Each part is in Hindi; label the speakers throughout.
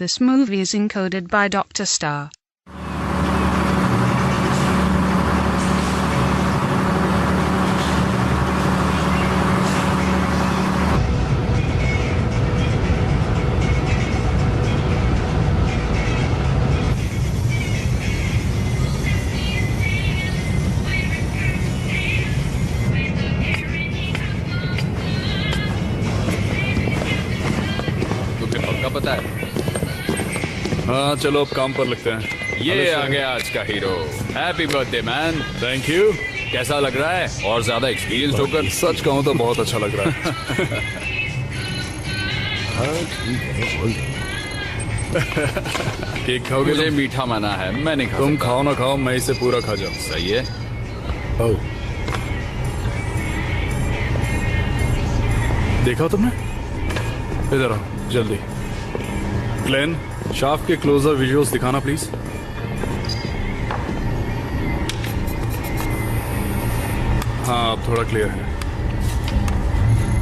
Speaker 1: This movie is encoded by Dr. Star.
Speaker 2: पता है?
Speaker 3: हाँ चलो अब काम पर लगते हैं।
Speaker 2: ये आ गया आज का hero. Happy birthday man.
Speaker 3: Thank you.
Speaker 2: कैसा लग रहा है और ज्यादा एक्सपीरियंस होकर?
Speaker 3: सच कहूँ तो बहुत अच्छा लग रहा है।
Speaker 2: हाँ ठीक है, बोल दे।
Speaker 3: केक खाओगे?
Speaker 2: मुझे मीठा मना है, मैं नहीं खा
Speaker 3: तुम
Speaker 2: सकता।
Speaker 3: खाओ ना खाओ, मैं इसे पूरा खा जाऊँ।
Speaker 2: सही है।
Speaker 3: ओ देखा तुमने? इधर आओ जल्दी। ग्लेन, शाफ्ट के क्लोजर विजुअल्स दिखाना प्लीज। हाँ अब थोड़ा क्लियर है।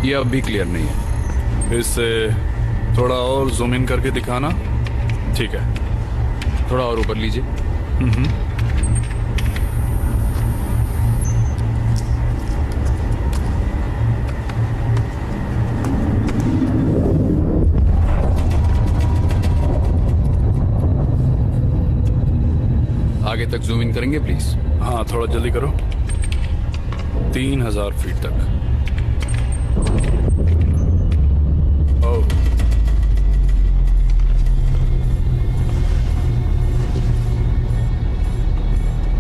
Speaker 2: ये अब भी क्लियर नहीं है।
Speaker 3: इससे थोड़ा और जूम इन करके दिखाना। ठीक है,
Speaker 2: थोड़ा और ऊपर लीजिए। आगे तक जूम इन करेंगे प्लीज।
Speaker 3: हाँ थोड़ा जल्दी करो। 3000 फीट तक। ओह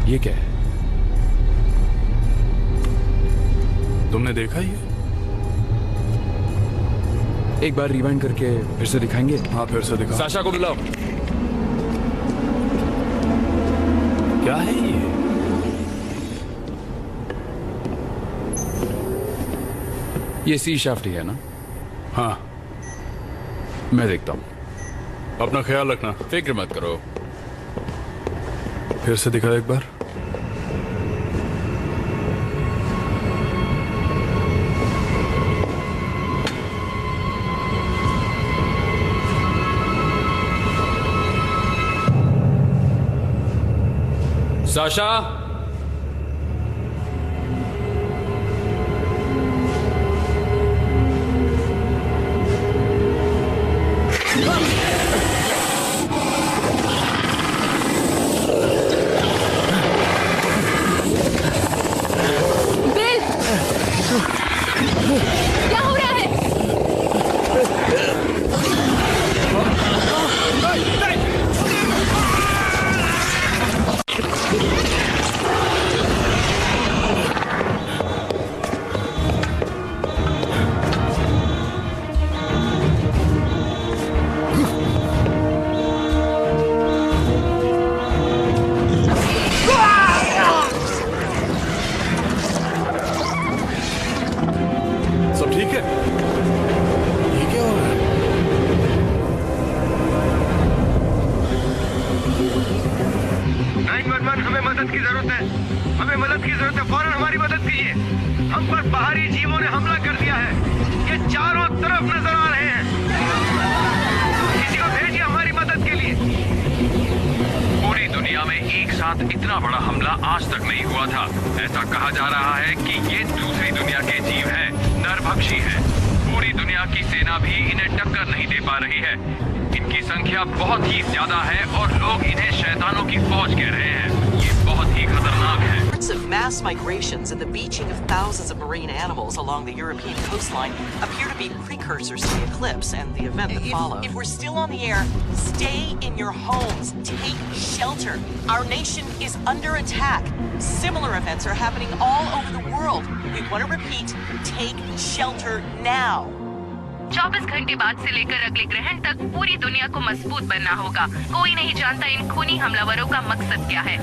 Speaker 2: ये क्या है?
Speaker 3: तुमने देखा ये?
Speaker 2: एक बार रिवाइंड करके फिर से दिखाएंगे।
Speaker 3: हाँ फिर से दिखा।
Speaker 2: साशा को बुलाओ।
Speaker 3: क्या है ये?
Speaker 2: ये सी शाफ्ट ही है ना?
Speaker 3: हाँ
Speaker 2: मैं देखता हूं।
Speaker 3: अपना ख्याल रखना।
Speaker 2: फिक्र मत करो।
Speaker 3: फिर से दिखा एक बार।
Speaker 2: साशा,
Speaker 4: बिल, क्या हो रहा है?
Speaker 3: सब ठीक है? ये क्या हो रहा है?
Speaker 5: 911, हमें मदद की जरूरत है। हमें मदद की जरूरत है, फौरन हमारी मदद कीजिए। हम पर बाहरी जीवों ने हमला कर दिया है। ये चारों तरफ नजर आ रहे हैं। किसी को भेजिए हमारी मदद के लिए।
Speaker 6: पूरी दुनिया में एक साथ इतना बड़ा हमला आज तक नहीं हुआ था। ऐसा कहा जा रहा है कि ये दूसरी दुनिया के जीव हैं, नरभक्षी हैं। पूरी दुनिया की सेना भी इन्हें टक्कर नहीं दे पा रही है। इनकी संख्या बहुत ही ज्यादा है और लोग इन्हें शैतानों की फौज कह रहे हैं। ये बहुत ही खतरनाक है।
Speaker 7: Reports of mass migrations and the beaching of thousands of marine animals along the European coastline appear to be precursors to the eclipse and the event that followed. If we're still on the air, stay in your homes. Take shelter. Our nation is under attack. Similar events are happening all over the world. We want to repeat, take shelter now.
Speaker 4: 24 घंटे बाद से लेकर अगले ग्रहण तक पूरी दुनिया को मजबूत बनना होगा। कोई नहीं जानता इन खूनी हमलावरों का मकसद क्या है।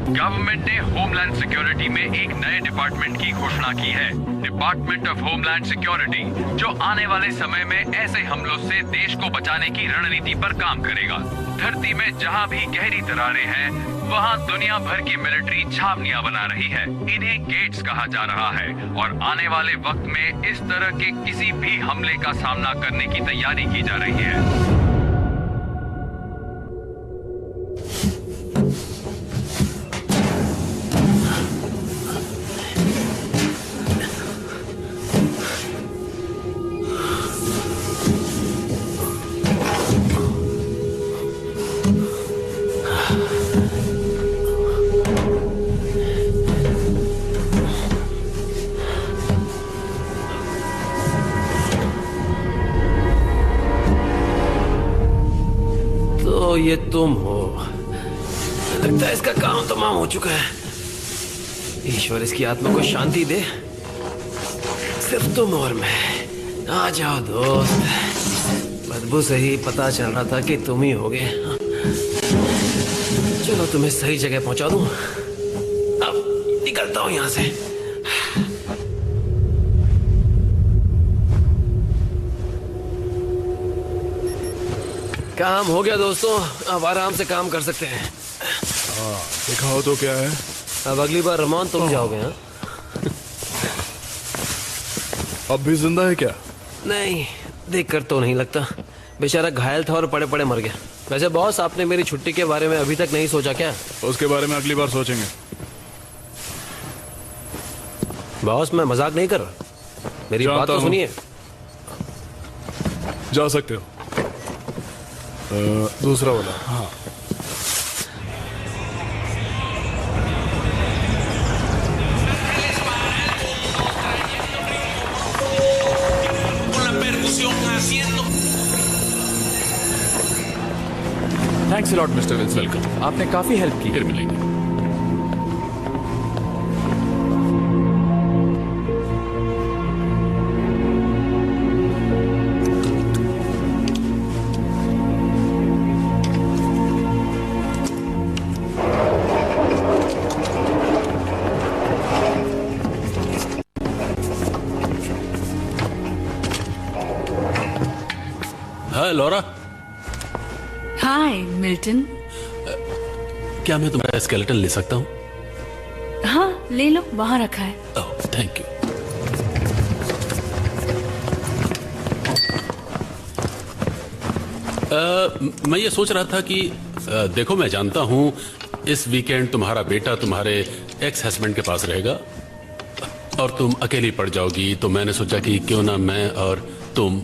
Speaker 6: गवर्नमेंट ने होमलैंड सिक्योरिटी में एक नए डिपार्टमेंट की घोषणा की है, डिपार्टमेंट ऑफ होमलैंड सिक्योरिटी, जो आने वाले समय में ऐसे हमलों से देश को बचाने की रणनीति पर काम करेगा। धरती में जहां भी गहरी दरारें हैं, वहां दुनिया भर की मिलिट्री छावनियां बना रही है। इन्हें गेट्स कहा जा रहा है और आने वाले वक्त में इस तरह के किसी भी हमले का सामना करने की तैयारी की जा रही है।
Speaker 8: ये तुम हो। लगता है इसका काम तमाम हो चुका है। ईश्वर इसकी आत्मा को शांति दे। सिर्फ तुम और मैं। आ जाओ दोस्त। बदबू से ही पता चल रहा था कि तुम ही होगे। चलो तुम्हें सही जगह पहुंचा दूं। अब निकलता हूं यहां से। काम हो गया दोस्तों, अब आराम से काम कर सकते हैं।
Speaker 3: दिखाओ तो क्या है।
Speaker 8: अब अगली बार रमान तुम जाओगे। हाँ,
Speaker 3: अब भी जिंदा है क्या?
Speaker 8: नहीं, देखकर तो नहीं लगता। बेचारा घायल था और पड़े पड़े मर गया। वैसे बॉस, आपने मेरी छुट्टी के बारे में अभी तक नहीं सोचा क्या?
Speaker 3: उसके बारे में अगली बार सोचेंगे।
Speaker 8: बॉस, मैं मजाक नहीं कर रहा, मेरी बात तो सुनिए।
Speaker 3: जा सकते हो। दूसरा वाला। हाँ,
Speaker 2: thanks a lot mister Wills, welcome. आपने काफी हेल्प की। फिर मिलेंगे।
Speaker 9: Hi Laura.
Speaker 1: Hi Milton.
Speaker 9: क्या मैं तुम्हारा स्केलेटन ले सकता हूँ?
Speaker 1: हाँ, ले लो, वहां रखा है।
Speaker 9: ओह, थैंक यू। मैं ये सोच रहा था कि देखो, मैं जानता हूँ इस वीकेंड तुम्हारा बेटा तुम्हारे एक्स हस्बैंड के पास रहेगा और तुम अकेली पड़ जाओगी, तो मैंने सोचा कि क्यों ना मैं और तुम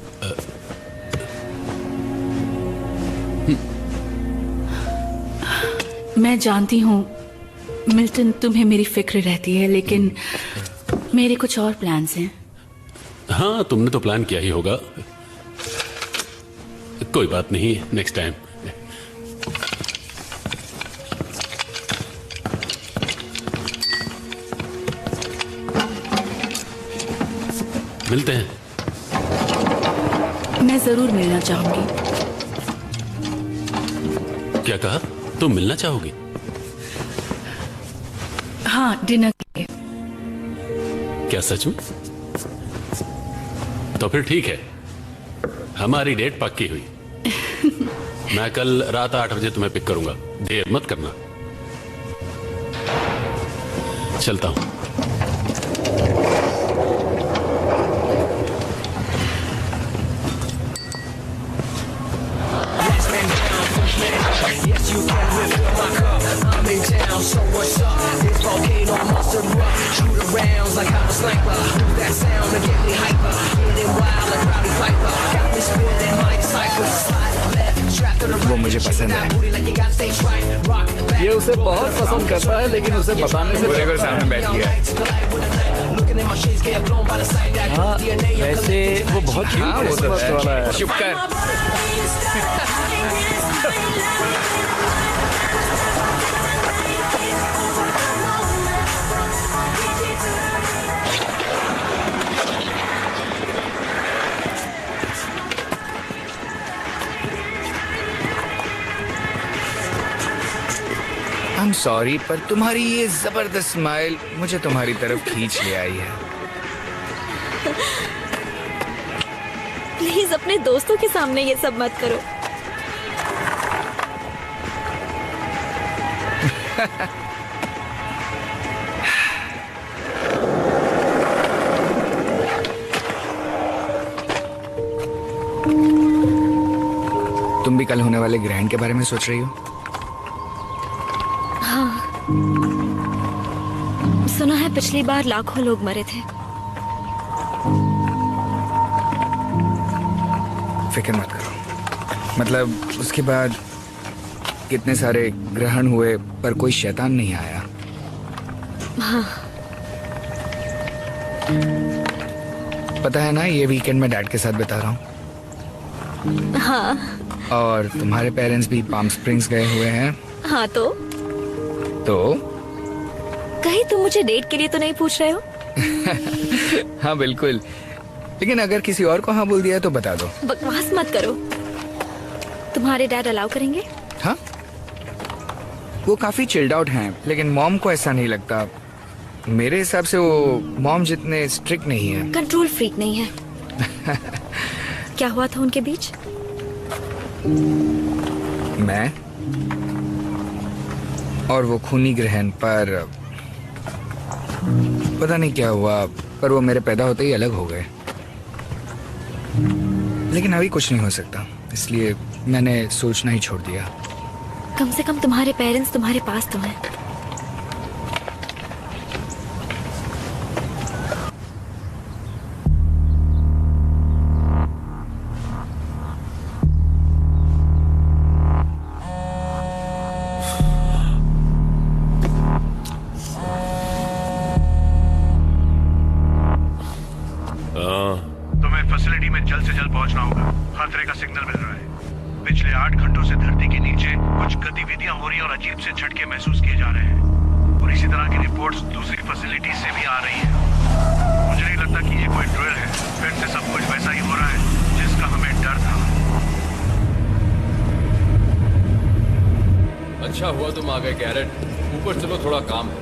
Speaker 1: मैं जानती हूँ मिल्टन, तुम्हें मेरी फिक्र रहती है, लेकिन मेरे कुछ और प्लान्स हैं।
Speaker 9: हाँ, तुमने तो प्लान किया ही होगा। कोई बात नहीं, नेक्स्ट टाइम। मिलते हैं।
Speaker 1: मैं जरूर मिलना चाहूंगी।
Speaker 9: क्या कहा? तुम मिलना चाहोगी?
Speaker 1: हाँ, डिनर के लिए।
Speaker 9: क्या सच में? तो फिर ठीक है, हमारी डेट पक्की हुई। मैं कल रात 8 बजे तुम्हें पिक करूंगा, देर मत करना। चलता हूं।
Speaker 3: वो मुझे पसंद है। ये उसे बहुत पसंद करता है, लेकिन उसे बताने से पहले सामने बैठ गया। हाँ, वैसे वो बहुत क्यूट वाला है। चुप कर।
Speaker 10: I'm
Speaker 3: I'm sorry, पर तुम्हारी ये जबरदस्त स्माइल मुझे तुम्हारी तरफ खींच ले आई है।
Speaker 10: प्लीज अपने दोस्तों के सामने ये सब मत करो।
Speaker 3: तुम भी कल होने वाले ग्रहण के बारे में सोच रही हो?
Speaker 10: हाँ, सुना है पिछली बार लाखों लोग मरे थे।
Speaker 3: फिक्र मत करो, मतलब उसके बाद कितने सारे ग्रहण हुए पर कोई शैतान नहीं आया।
Speaker 10: हाँ।
Speaker 3: पता है ना, ये वीकेंड मैं डैड के साथ बिता रहा हूँ।
Speaker 10: हाँ।
Speaker 3: और तुम्हारे पेरेंट्स भी पाम स्प्रिंग्स गए हुए हैं।
Speaker 10: हाँ तो कहीं तुम मुझे डेट के लिए तो नहीं पूछ रहे हो?
Speaker 3: हाँ बिल्कुल, लेकिन अगर किसी और को हाँ बोल दिया तो बता दो।
Speaker 10: बकवास मत करो। तुम्हारे डैड अलाउ करेंगे?
Speaker 3: हाँ, वो काफी चिल्ड आउट हैं, लेकिन मॉम को ऐसा नहीं लगता। मेरे हिसाब से वो मॉम जितने स्ट्रिक्ट नहीं है।
Speaker 10: कंट्रोल फ्रीक नहीं है। क्या हुआ था उनके बीच?
Speaker 3: मैं और वो खूनी ग्रहण पर पता नहीं क्या हुआ, पर वो मेरे पैदा होते ही अलग हो गए। लेकिन अभी कुछ नहीं हो सकता, इसलिए मैंने सोचना ही छोड़ दिया।
Speaker 10: कम से कम तुम्हारे पेरेंट्स तुम्हारे पास तो हैं।
Speaker 5: तुम्हें फैसिलिटी में जल्द से जल्द पहुंचना होगा। खतरे का सिग्नल मिल रहा है। पिछले 8 घंटों से धरती के नीचे कुछ गतिविधियां हो रही हैं और अजीब से झटके महसूस किए जा रहे हैं, और इसी तरह की रिपोर्ट्स दूसरी फैसिलिटी से भी आ रही हैं। मुझे नहीं लगता कि ये कोई ड्रिल है। फिर से सब कुछ वैसा ही हो रहा है जिसका हमें डर था।
Speaker 2: अच्छा हुआ तुम आ गए कैरेट। ऊपर चलो, थोड़ा काम है।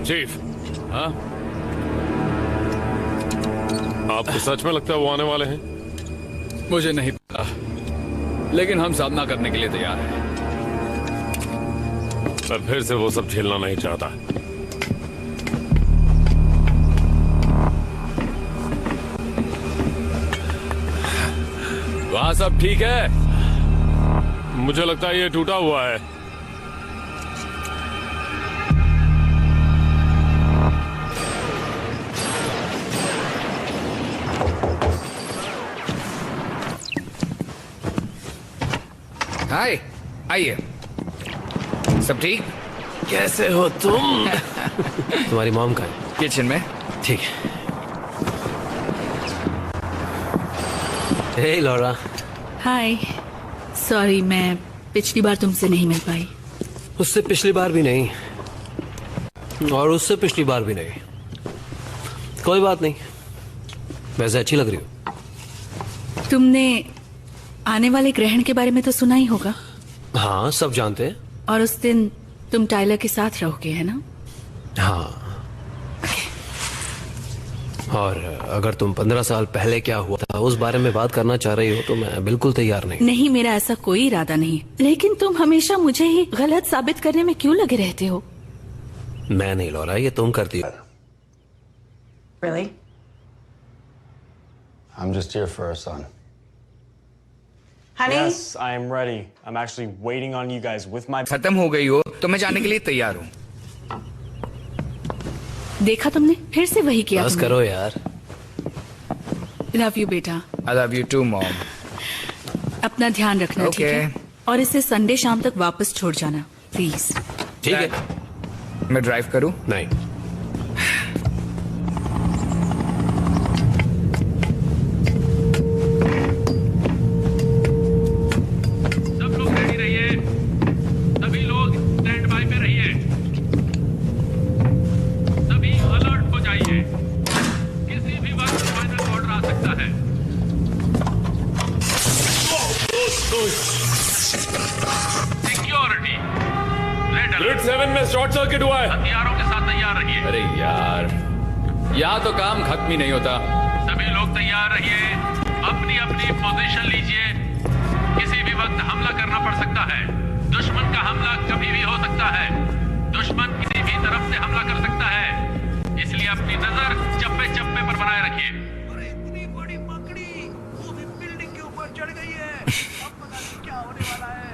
Speaker 11: चीफ,
Speaker 2: हाँ,
Speaker 11: आपको सच में लगता है वो आने वाले हैं?
Speaker 2: मुझे नहीं पता, लेकिन हम सामना करने के लिए तैयार हैं।
Speaker 11: मैं फिर से वो सब झेलना नहीं चाहता।
Speaker 2: वहाँ सब ठीक है?
Speaker 11: मुझे लगता है ये टूटा हुआ है।
Speaker 3: हाय, आइए। सब ठीक?
Speaker 8: कैसे हो तुम? तुम्हारी मॉम का है?
Speaker 3: किचन में।
Speaker 8: ठीक है। हे लॉरा।
Speaker 1: हाय, सॉरी मैं पिछली बार तुमसे नहीं मिल पाई।
Speaker 8: उससे पिछली बार भी नहीं, और उससे पिछली बार भी नहीं। कोई बात नहीं, वैसे अच्छी लग रही हो।
Speaker 1: तुमने आने वाले ग्रहण के बारे में तो सुना ही होगा।
Speaker 8: हाँ, सब जानते हैं।
Speaker 1: और उस दिन तुम टाइलर के साथ रहोगे, है ना?
Speaker 8: हाँ। और अगर तुम 15 साल पहले क्या हुआ था उस बारे में बात करना चाह रही हो तो मैं बिल्कुल तैयार नहीं।
Speaker 1: नहीं, मेरा ऐसा कोई इरादा नहीं, लेकिन तुम हमेशा मुझे ही गलत साबित करने में क्यों लगे रहते हो?
Speaker 8: मैं नहीं लौरा, ये तुम करती हो।
Speaker 12: Really?
Speaker 13: I'm just here for our son.
Speaker 12: Honey?
Speaker 13: Yes, I am ready. I'm actually waiting on you guys with my...
Speaker 3: खत्म हो गई हो तो मैं जाने के लिए तैयार हूँ।
Speaker 1: देखा तुमने, फिर से वही किया।
Speaker 8: बस करो यार।
Speaker 1: लव यू बेटा।
Speaker 3: I love you too, mom.
Speaker 1: अपना ध्यान रखना, ठीक है? और इसे संडे शाम तक वापस छोड़ जाना प्लीज।
Speaker 8: ठीक है।
Speaker 3: मैं ड्राइव करूँ?
Speaker 8: नहीं।
Speaker 6: हथियारों के साथ तैयार रहिए।
Speaker 2: अरे यार, यहाँ तो काम खत्म ही नहीं होता।
Speaker 6: सभी लोग तैयार रहिए, अपनी अपनी पोजीशन लीजिए। किसी भी वक्त हमला करना पड़ सकता है। दुश्मन का हमला कभी भी हो सकता है। दुश्मन किसी भी तरफ से हमला कर सकता है, इसलिए अपनी नजर चप्पे चप्पे पर बनाए रखिए।
Speaker 5: इतनी बड़ी मकड़ी वो भी बिल्डिंग के ऊपर चढ़ गई है। अब पता नहीं क्या होने वाला है।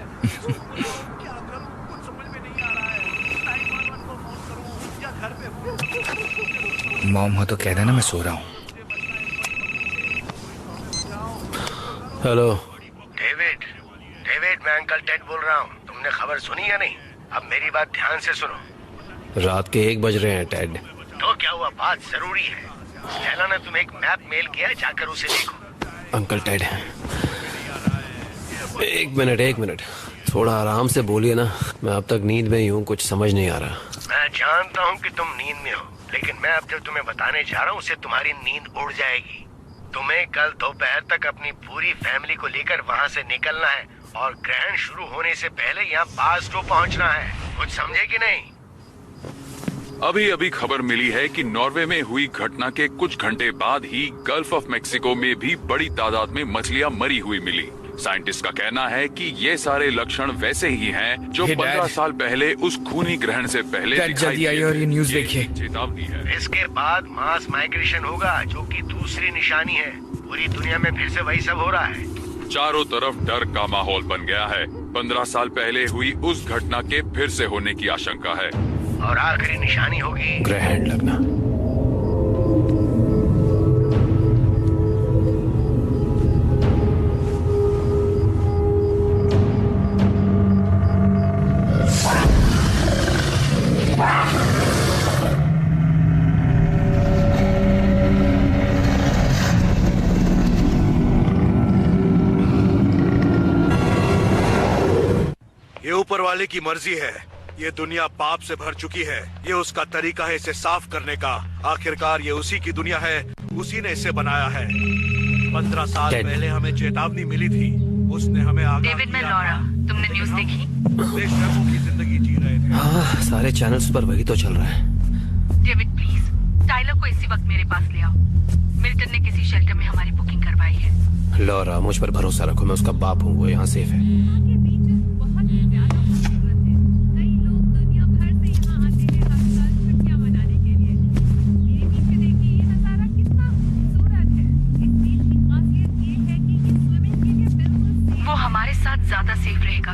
Speaker 5: क्या करूं, कुछ समझ में नहीं आ रहा है। 911 को फोन करूं या घर पे?
Speaker 3: मॉम हो तो कह देना मैं सो रहा हूँ।
Speaker 8: हेलो
Speaker 5: डेविड, मैं अंकल टेड बोल रहा हूँ। तुमने खबर सुनी या नहीं? अब मेरी बात ध्यान से सुनो।
Speaker 8: रात के 1 बज रहे हैं टेड।
Speaker 5: तो क्या हुआ? बात जरूरी है। स्टेला ने तुम्हें एक मैप मेल किया है, जाकर उसे देखो।
Speaker 8: अंकल टेड, एक मिनट थोड़ा आराम से बोलिए ना। मैं अब तक नींद में ही हूँ, कुछ समझ नहीं आ रहा।
Speaker 5: मैं जानता हूँ कि तुम नींद में हो, लेकिन मैं अब जो तुम्हें बताने जा रहा हूँ उससे तुम्हारी नींद उड़ जाएगी। तुम्हें कल दोपहर तक अपनी पूरी फैमिली को लेकर वहाँ से निकलना है और ग्रहण शुरू होने से पहले यहाँ बास्टो पहुँचना है। कुछ समझे कि नहीं?
Speaker 6: अभी अभी खबर मिली है कि नॉर्वे में हुई घटना के कुछ घंटे बाद ही गल्फ ऑफ मेक्सिको में भी बड़ी तादाद में मछलियां मरी हुई मिली। साइंटिस्ट का कहना है कि ये सारे लक्षण वैसे ही हैं जो 15 साल पहले उस खूनी ग्रहण से पहले
Speaker 3: जल्दी आइए और ये न्यूज़ देखिए।
Speaker 6: चेतावनी है।
Speaker 5: इसके बाद मास माइग्रेशन होगा, जो कि दूसरी निशानी है। पूरी दुनिया में फिर से वही सब हो रहा है।
Speaker 6: चारों तरफ डर का माहौल बन गया है। 15 साल पहले हुई उस घटना के फिर से होने की आशंका है।
Speaker 5: और आखिरी निशानी होगी
Speaker 8: ग्रहण लगना।
Speaker 5: ये ऊपर वाले की मर्जी है। ये दुनिया पाप से भर चुकी है। ये उसका तरीका है इसे साफ करने का। आखिरकार ये उसी की दुनिया है, उसी ने इसे बनाया है। 15 साल पहले हमें चेतावनी मिली थी, उसने हमें आगाह
Speaker 4: डेविड, मैं लॉरा। तुमने न्यूज़ देखी?
Speaker 5: देशप्रेमों की जिंदगी जी रहे थे।
Speaker 8: हाँ, सारे चैनल्स पर वही तो चल रहा है।
Speaker 4: डेविड प्लीज, टाइलर को इसी वक्त मेरे पास ले आओ। मिल्टन ने किसी शेल्टर में हमारी बुकिंग करवाई है।
Speaker 8: लॉरा, मुझ पर भरोसा रखो, मैं उसका बाप हूँ, वो यहाँ सेफ है।
Speaker 4: ज्यादा सेफ रहेगा।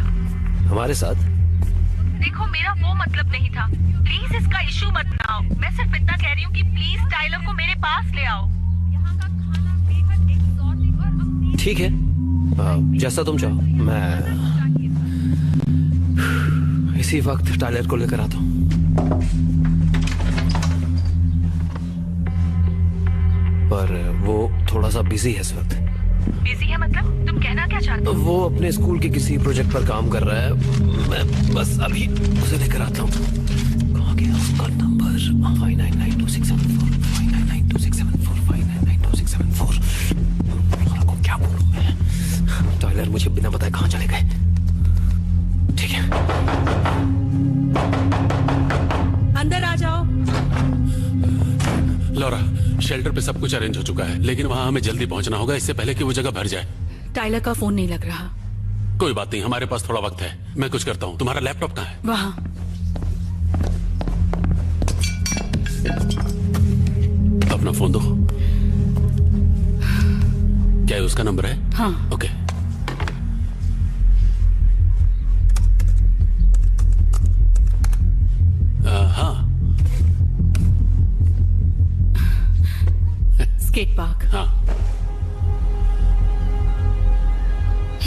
Speaker 8: हमारे साथ?
Speaker 4: देखो, मेरा वो मतलब नहीं था। प्लीज इसका इशू मत बनाओ। मैं सिर्फ इतना कह रही हूँ कि प्लीज टाइलर को मेरे पास ले आओ। यहाँ का खाना बेहद एक्सोटिक और अपनी।
Speaker 8: ठीक है, जैसा तुम चाहो। मैं इसी वक्त टाइलर को लेकर आता हूँ। पर वो थोड़ा सा बिजी है इस वक्त।
Speaker 4: बिजी है मतलब? तुम कहना क्या चाहते हो?
Speaker 8: वो अपने स्कूल के किसी प्रोजेक्ट पर काम कर रहा है। मैं बस अभी उसे लेकर आता हूँ। कहाँ गया उसका नंबर? 59926745992674 59926745992674। को क्या बोलूं मैं? टाइलर मुझे बिना बताए कहाँ चले गए? ठीक है,
Speaker 14: अंदर आ जाओ।
Speaker 9: लॉरा, शेल्टर पे सब कुछ अरेंज हो चुका है, लेकिन वहाँ हमें जल्दी पहुंचना होगा, इससे पहले कि वो जगह भर जाए।
Speaker 1: टाइलर का फोन नहीं लग रहा।
Speaker 9: कोई बात नहीं, हमारे पास थोड़ा वक्त है। मैं कुछ करता हूँ। तुम्हारा लैपटॉप कहाँ है?
Speaker 1: वहाँ।
Speaker 9: अपना फोन दो। क्या है उसका नंबर है?
Speaker 1: हाँ।
Speaker 9: ओके। हाँ।
Speaker 1: Skate park.
Speaker 9: हाँ।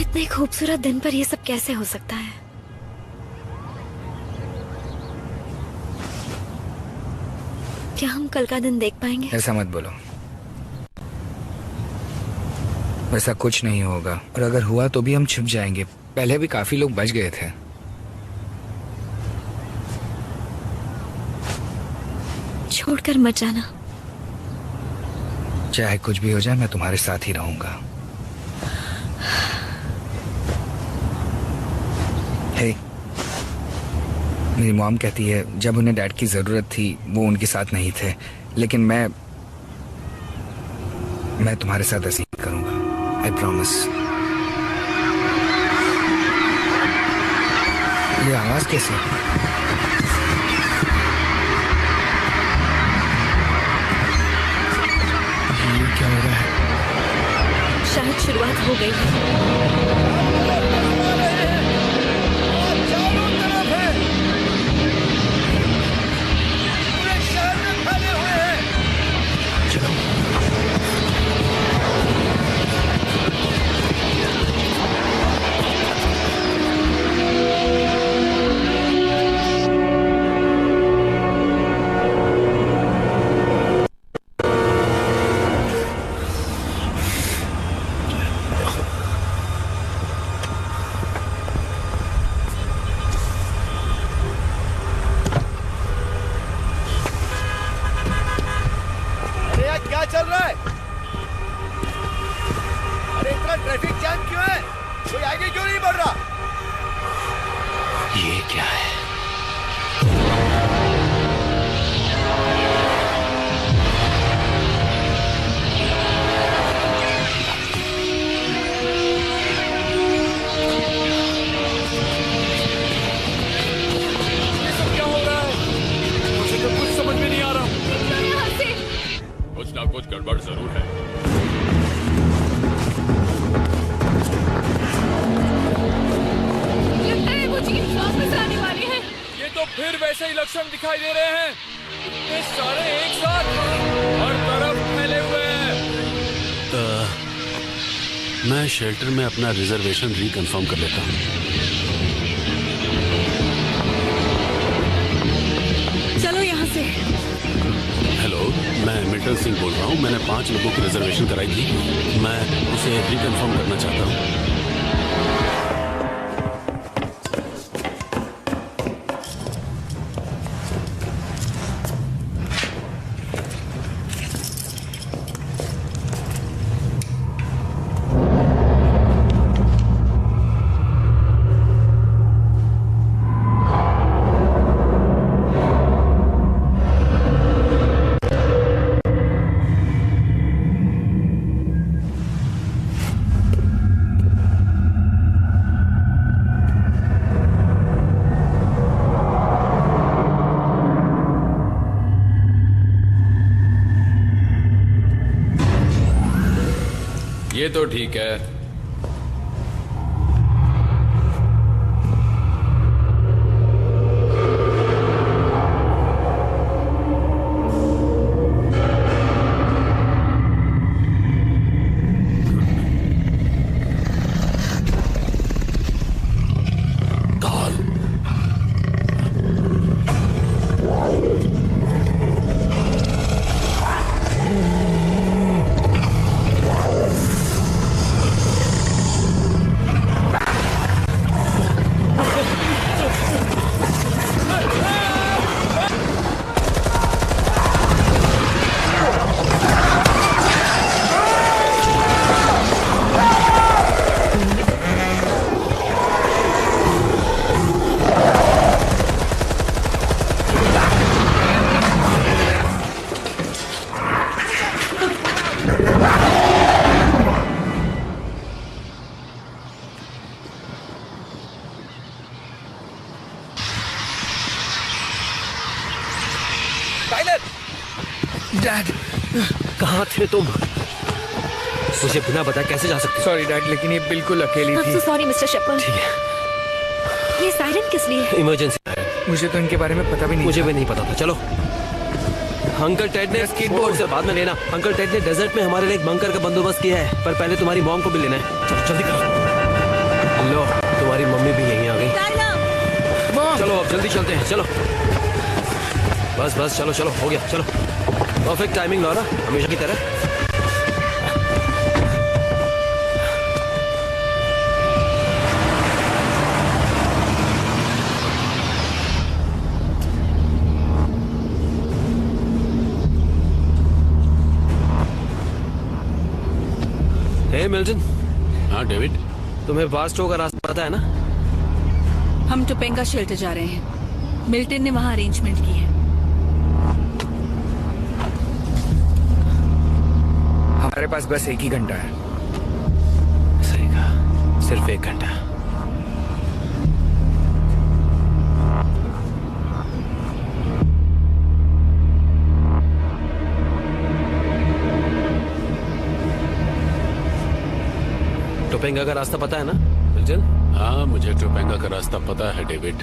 Speaker 10: इतने खूबसूरत दिन पर ये सब कैसे हो सकता है? क्या हम कल का दिन देख पाएंगे?
Speaker 3: ऐसा मत बोलो, वैसा कुछ नहीं होगा। और अगर हुआ तो भी हम छुप जाएंगे। पहले भी काफी लोग बच गए थे।
Speaker 10: छोड़कर मत जाना।
Speaker 3: चाहे कुछ भी हो जाए, मैं तुम्हारे साथ ही रहूंगा। हे, मेरी मॉम कहती है जब उन्हें डैड की ज़रूरत थी वो उनके साथ नहीं थे, लेकिन मैं तुम्हारे साथ ऐसे ही करूँगा, आई प्रॉमिस। ये आवाज़ कैसे? ये क्या हो रहा है?
Speaker 10: शायद शुरुआत हो गई है।
Speaker 2: कुछ गड़बड़ जरूर है।
Speaker 1: लगता है वो जीप वापस आने वाली है।
Speaker 2: ये तो फिर वैसे ही लक्षण दिखाई दे रहे हैं, ये सारे एक साथ हर तरफ फैले हुए हैं।
Speaker 9: मैं शेल्टर में अपना रिजर्वेशन रिकंफर्म कर लेता हूँ।
Speaker 1: चलो यहाँ से।
Speaker 9: हेलो, मैं मिल्टन सिंह बोल रहा हूँ। मैंने 5 लोगों की रिजर्वेशन कराई थी, मैं उसे रिकंफर्म करना चाहता हूँ।
Speaker 2: ये तो ठीक है।
Speaker 8: डैड, कहाँ थे तुम? मुझे बिना बताए कैसे जा सकते?
Speaker 3: सॉरी डैड, लेकिन ये बिल्कुल अकेली थी।
Speaker 10: Sorry mister Shepard.
Speaker 8: ठीक है।
Speaker 10: ये सायरन किस लिए?
Speaker 8: इमरजेंसी।
Speaker 3: मुझे तो इनके बारे में पता भी नहीं।
Speaker 8: मुझे भी नहीं पता था। चलो, अंकल टेड ने स्केटबोर्ड से बाद में लेना। अंकल टेड ने डेजर्ट में हमारे लिए एक बंकर का बंदोबस्त किया है, पर पहले तुम्हारी मॉम को भी लेना है। चलो जल्दी करो। लो, तुम्हारी मम्मी भी यहीं आ गई। चलो अब जल्दी चलते हैं। चलो बस बस, चलो चलो, हो गया। चलो, परफेक्ट टाइमिंग लॉरा, हमेशा की तरह। हे मिल्टन।
Speaker 9: हाँ डेविड,
Speaker 8: तुम्हें बास्टो का रास्ता पता है ना?
Speaker 1: हम टोपेंगा शेल्टर जा रहे हैं। मिल्टन ने वहाँ अरेंजमेंट की है।
Speaker 3: हमारे पास बस 1 ही घंटा है।
Speaker 8: सही कहा, सिर्फ 1 घंटा। टोपेंगा का रास्ता पता है ना मिल्टन?
Speaker 9: हाँ, मुझे टोपेंगा का रास्ता पता है डेविड।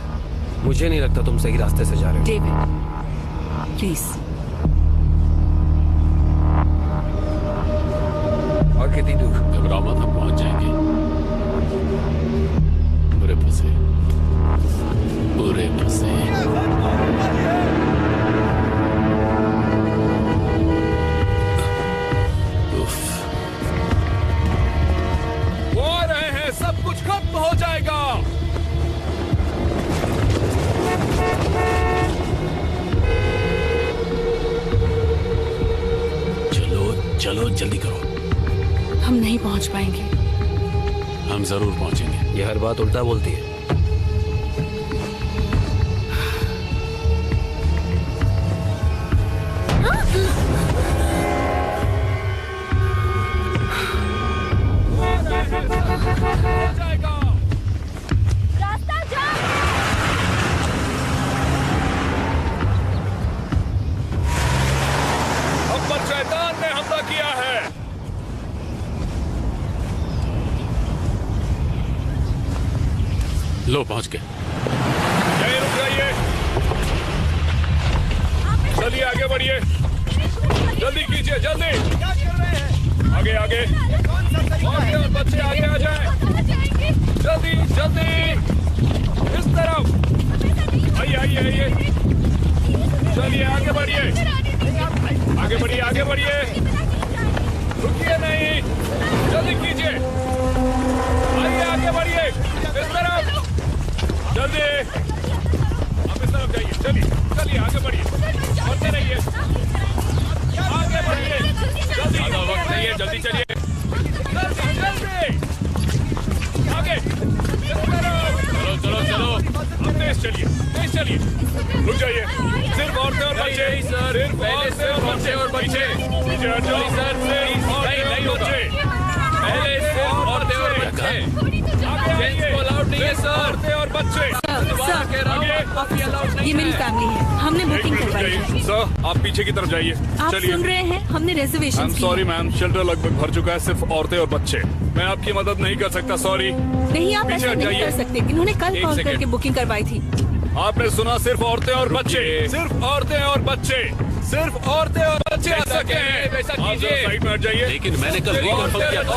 Speaker 8: मुझे नहीं लगता तुम सही रास्ते से जा रहे हो।
Speaker 1: David please.
Speaker 3: और कितनी दूर?
Speaker 9: घबराओ मत, हम पहुंच जाएंगे। पूरे फंसे, पूरे फंसे।
Speaker 2: वो आ रहे हैं, सब कुछ खत्म हो जाएगा।
Speaker 9: चलो चलो जल्दी करो।
Speaker 1: हम नहीं पहुंच पाएंगे।
Speaker 9: हम जरूर पहुंचेंगे।
Speaker 8: ये हर बात उल्टा बोलती है।
Speaker 2: हम पर शैतान ने हमला किया है।
Speaker 9: लो पहुंच गए।
Speaker 2: यहीं रुक जाइए। चलिए आगे बढ़िए, जल्दी कीजिए, जल्दी। आगे आगे, और बच्चे आगे आ जाएं। जल्दी जल्दी, इस तरफ। आइए आइए आइए, चलिए आगे बढ़िए, आगे बढ़िए, आगे बढ़िए, रुकिए नहीं, जल्दी कीजिए। आइए आगे बढ़िए, इस तरफ, जल्दी। आप इस तरफ जाइए, चलिए चलिए आगे बढ़िए, बढ़ते रहिए, आगे बढ़िए, जल्दी। ज़्यादा वक्त नहीं है, जल्दी चलिए, जल्दी जल्दी, आगे, इस तरफ। चलो चलो चलो, अब तेज चलिए, तेज चलिए। रुक जाइए, सिर्फ औरतें और बच्चे, सिर्फ औरतें और बच्चे और बच्चे। पीछे हट जाओ सर, सिर्फ औरतें और बच्चे। पहले सिर्फ औरतें और बच्चे, जेंट्स को अलाउड नहीं है सर। औरतें और बच्चे।
Speaker 1: ये मेरी फैमिली है, हमने बुकिंग करवाई है।
Speaker 2: सर आप पीछे की तरफ जाइए।
Speaker 1: आप सुन रहे हैं, हमने रिजर्वेशन।
Speaker 2: सॉरी मैम, शेल्टर लगभग भर चुका है, सिर्फ औरतें और बच्चे। मैं आपकी मदद नहीं कर सकता, सॉरी।
Speaker 1: नहीं, आप ऐसा नहीं कर सकते। इन्होंने कल कॉल करके बुकिंग करवाई थी।
Speaker 2: आपने सुना, सिर्फ औरतें और बच्चे, सिर्फ औरतें और बच्चे, सिर्फ औरतें और बच्चे आ सके हैं। वैसा कीजिए, साइड में हट जाइए।
Speaker 9: लेकिन मैंने कल रिकॉन्फर्म किया था।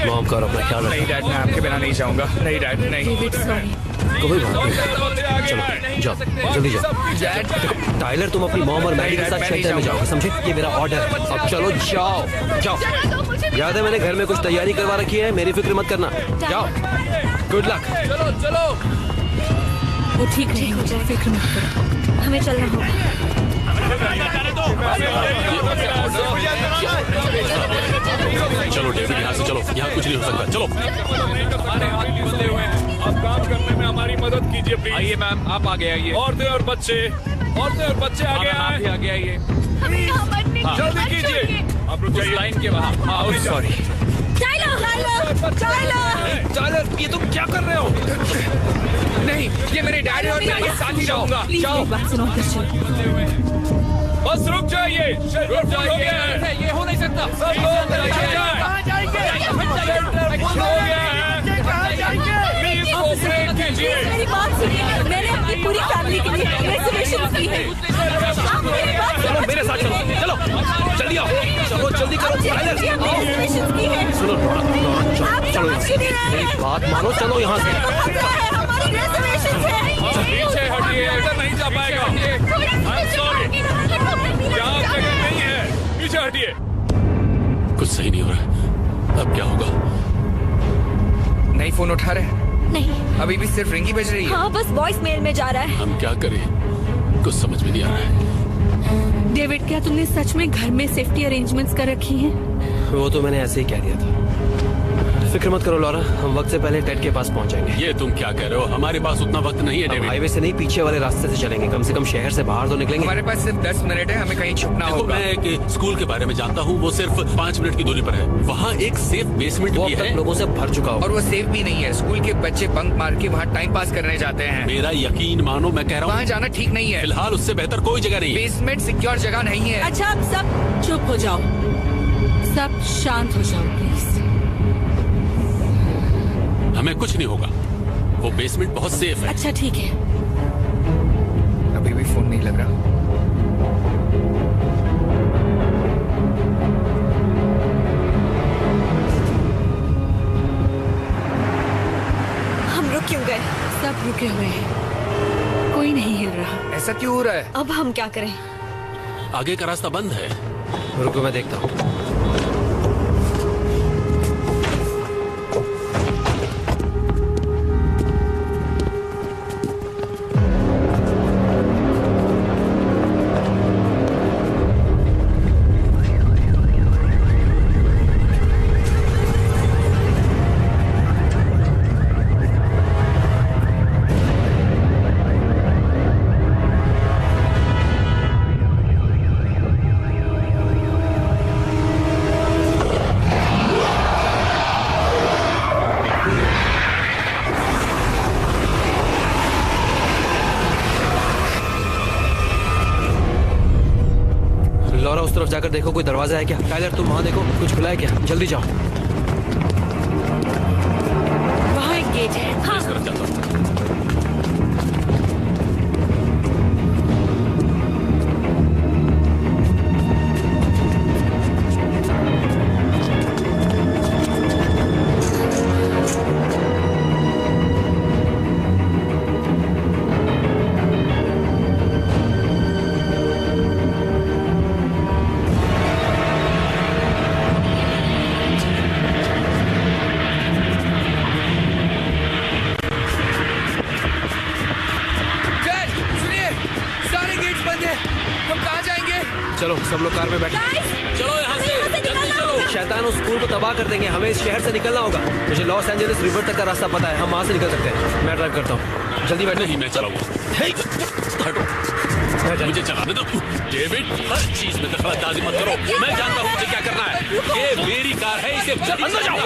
Speaker 8: मॉम का अपना ख्याल रखना।
Speaker 3: नहीं डैड, मैं आपके बिना नहीं जाऊंगा। नहीं डैड, नहीं।
Speaker 8: कोई बात नहीं, चलो जाओ, जल्दी जाओ। टाइलर, तुम अपनी मॉम और मैरी के साथ शेल्टर में जाओ, समझे? ये मेरा ऑर्डर है। अब चलो जाओ जाओ। याद है मैंने घर में कुछ तैयारी करवा रखी है, मेरी फिक्र मत करना। जाओ, गुड लक।
Speaker 2: चलो चलो,
Speaker 1: वो ठीक हो जाए, फिक्र मत करो, हमें चलना होगा।
Speaker 9: चलो डेविड, यहाँ से चलो, यहाँ कुछ नहीं हो सकता। चलो।
Speaker 2: आप काम करने में हमारी मदद कीजिए प्लीज। आइए मैम, आप आगे आइए। औरतें और बच्चे, औरतें और बच्चे आगे आए। आगे आइए, जल्दी कीजिए। आप रुक जाइए लाइन के वहाँ।
Speaker 3: सॉरी
Speaker 2: टाइलर, ये तुम क्या कर रहे हो?
Speaker 3: नहीं, ये मेरे डैडी और मैं साथ ही जाऊंगा।
Speaker 1: जाओ, बात सुनो, फिर चलो।
Speaker 2: बस रुक जाइए, रुक जाइए, ये हो नहीं सकता। सब लोग नीचे जाएं। हो गया है, प्लीज कोऑपरेट कीजिए।
Speaker 1: मेरी बात सुनिए, मैंने अपनी पूरी फैमिली के लिए रिजर्वेशन की है। आप मेरी बात
Speaker 8: चलो मेरे साथ चलो, चलो जल्दी आओ, चलो जल्दी करो।
Speaker 1: रिजर्वेशन की है।
Speaker 8: सुनो, चलो मेरी बात मानो, चलो यहाँ से।
Speaker 1: हमारी रिजर्वेशन है।
Speaker 2: पीछे हटिए, इधर नहीं जा पाएगा। I'm sorry, यहाँ जगह नहीं है, पीछे हटिए।
Speaker 9: कुछ सही नहीं हो रहा, अब क्या होगा?
Speaker 3: नहीं फोन उठा रहे?
Speaker 10: नहीं,
Speaker 3: अभी भी सिर्फ रिंग ही बज रही है।
Speaker 10: हाँ, बस वॉइस मेल में जा रहा है।
Speaker 9: हम क्या करें, कुछ समझ में नहीं आ रहा है।
Speaker 1: डेविड, क्या तुमने सच में घर में सेफ्टी अरेंजमेंट्स कर रखी हैं?
Speaker 8: वो तो मैंने ऐसे ही कह दिया था। फिक्र मत करो लॉरा, हम वक्त से पहले टेड के पास पहुंच जाएंगे।
Speaker 9: ये तुम क्या कह रहे हो? हमारे पास उतना वक्त नहीं है डेविड।
Speaker 8: हाईवे से नहीं, पीछे वाले रास्ते से चलेंगे। कम से कम शहर से बाहर तो निकलेंगे।
Speaker 3: हमारे पास सिर्फ 10 मिनट है, हमें कहीं छुपना होगा।
Speaker 9: मैं एक स्कूल के बारे में जानता हूँ, वो सिर्फ 5 मिनट की दूरी पर है। वहाँ एक सेफ बेसमेंट भी है।
Speaker 8: लोगों से भर चुका हो
Speaker 3: और वो सेफ भी नहीं है। स्कूल के बच्चे बंक मार के वहाँ टाइम पास करने जाते हैं।
Speaker 9: मेरा यकीन मानो, मैं कह रहा हूँ
Speaker 3: वहाँ जाना ठीक नहीं है।
Speaker 9: फिलहाल उससे बेहतर कोई जगह नहीं है।
Speaker 3: बेसमेंट सिक्योर जगह नहीं है।
Speaker 14: अच्छा अब सब चुप हो जाओ, सब शांत हो जाओ प्लीज।
Speaker 9: हमें कुछ नहीं होगा, वो बेसमेंट बहुत सेफ है।
Speaker 14: अच्छा ठीक है।
Speaker 3: अभी भी फोन नहीं लग रहा।
Speaker 10: हम रुक क्यों गए?
Speaker 1: सब रुके हुए हैं, कोई नहीं हिल रहा।
Speaker 3: ऐसा क्यों हो रहा है?
Speaker 10: अब हम क्या करें?
Speaker 9: आगे का रास्ता बंद है।
Speaker 8: रुको मैं देखता हूँ। लॉरा उस तरफ जाकर देखो, कोई दरवाजा है क्या? टाइलर तुम वहाँ देखो, कुछ खुला है क्या? जल्दी जाओ।
Speaker 14: वहाँ एक गेट है। हाँ।
Speaker 8: चलो सब लोग कार में बैठो।
Speaker 9: चलो यहाँ से जल्दी चलो।
Speaker 8: शैतान उस स्कूल को तबाह कर देंगे। हमें इस शहर से निकलना होगा। मुझे लॉस एंजलिस रिवर तक का रास्ता पता है, हम वहाँ से निकल सकते हैं। मैं ड्राइव करता हूँ, जल्दी बैठो।
Speaker 9: नहीं, मैं चलाऊंगा। हटो, मुझे चलाने दो। डेविड, हर चीज में दखलंदाजी मत करो। मैं जानता हूँ मुझे क्या करना है। ये मेरी कार है, इसे अंदर जाओ।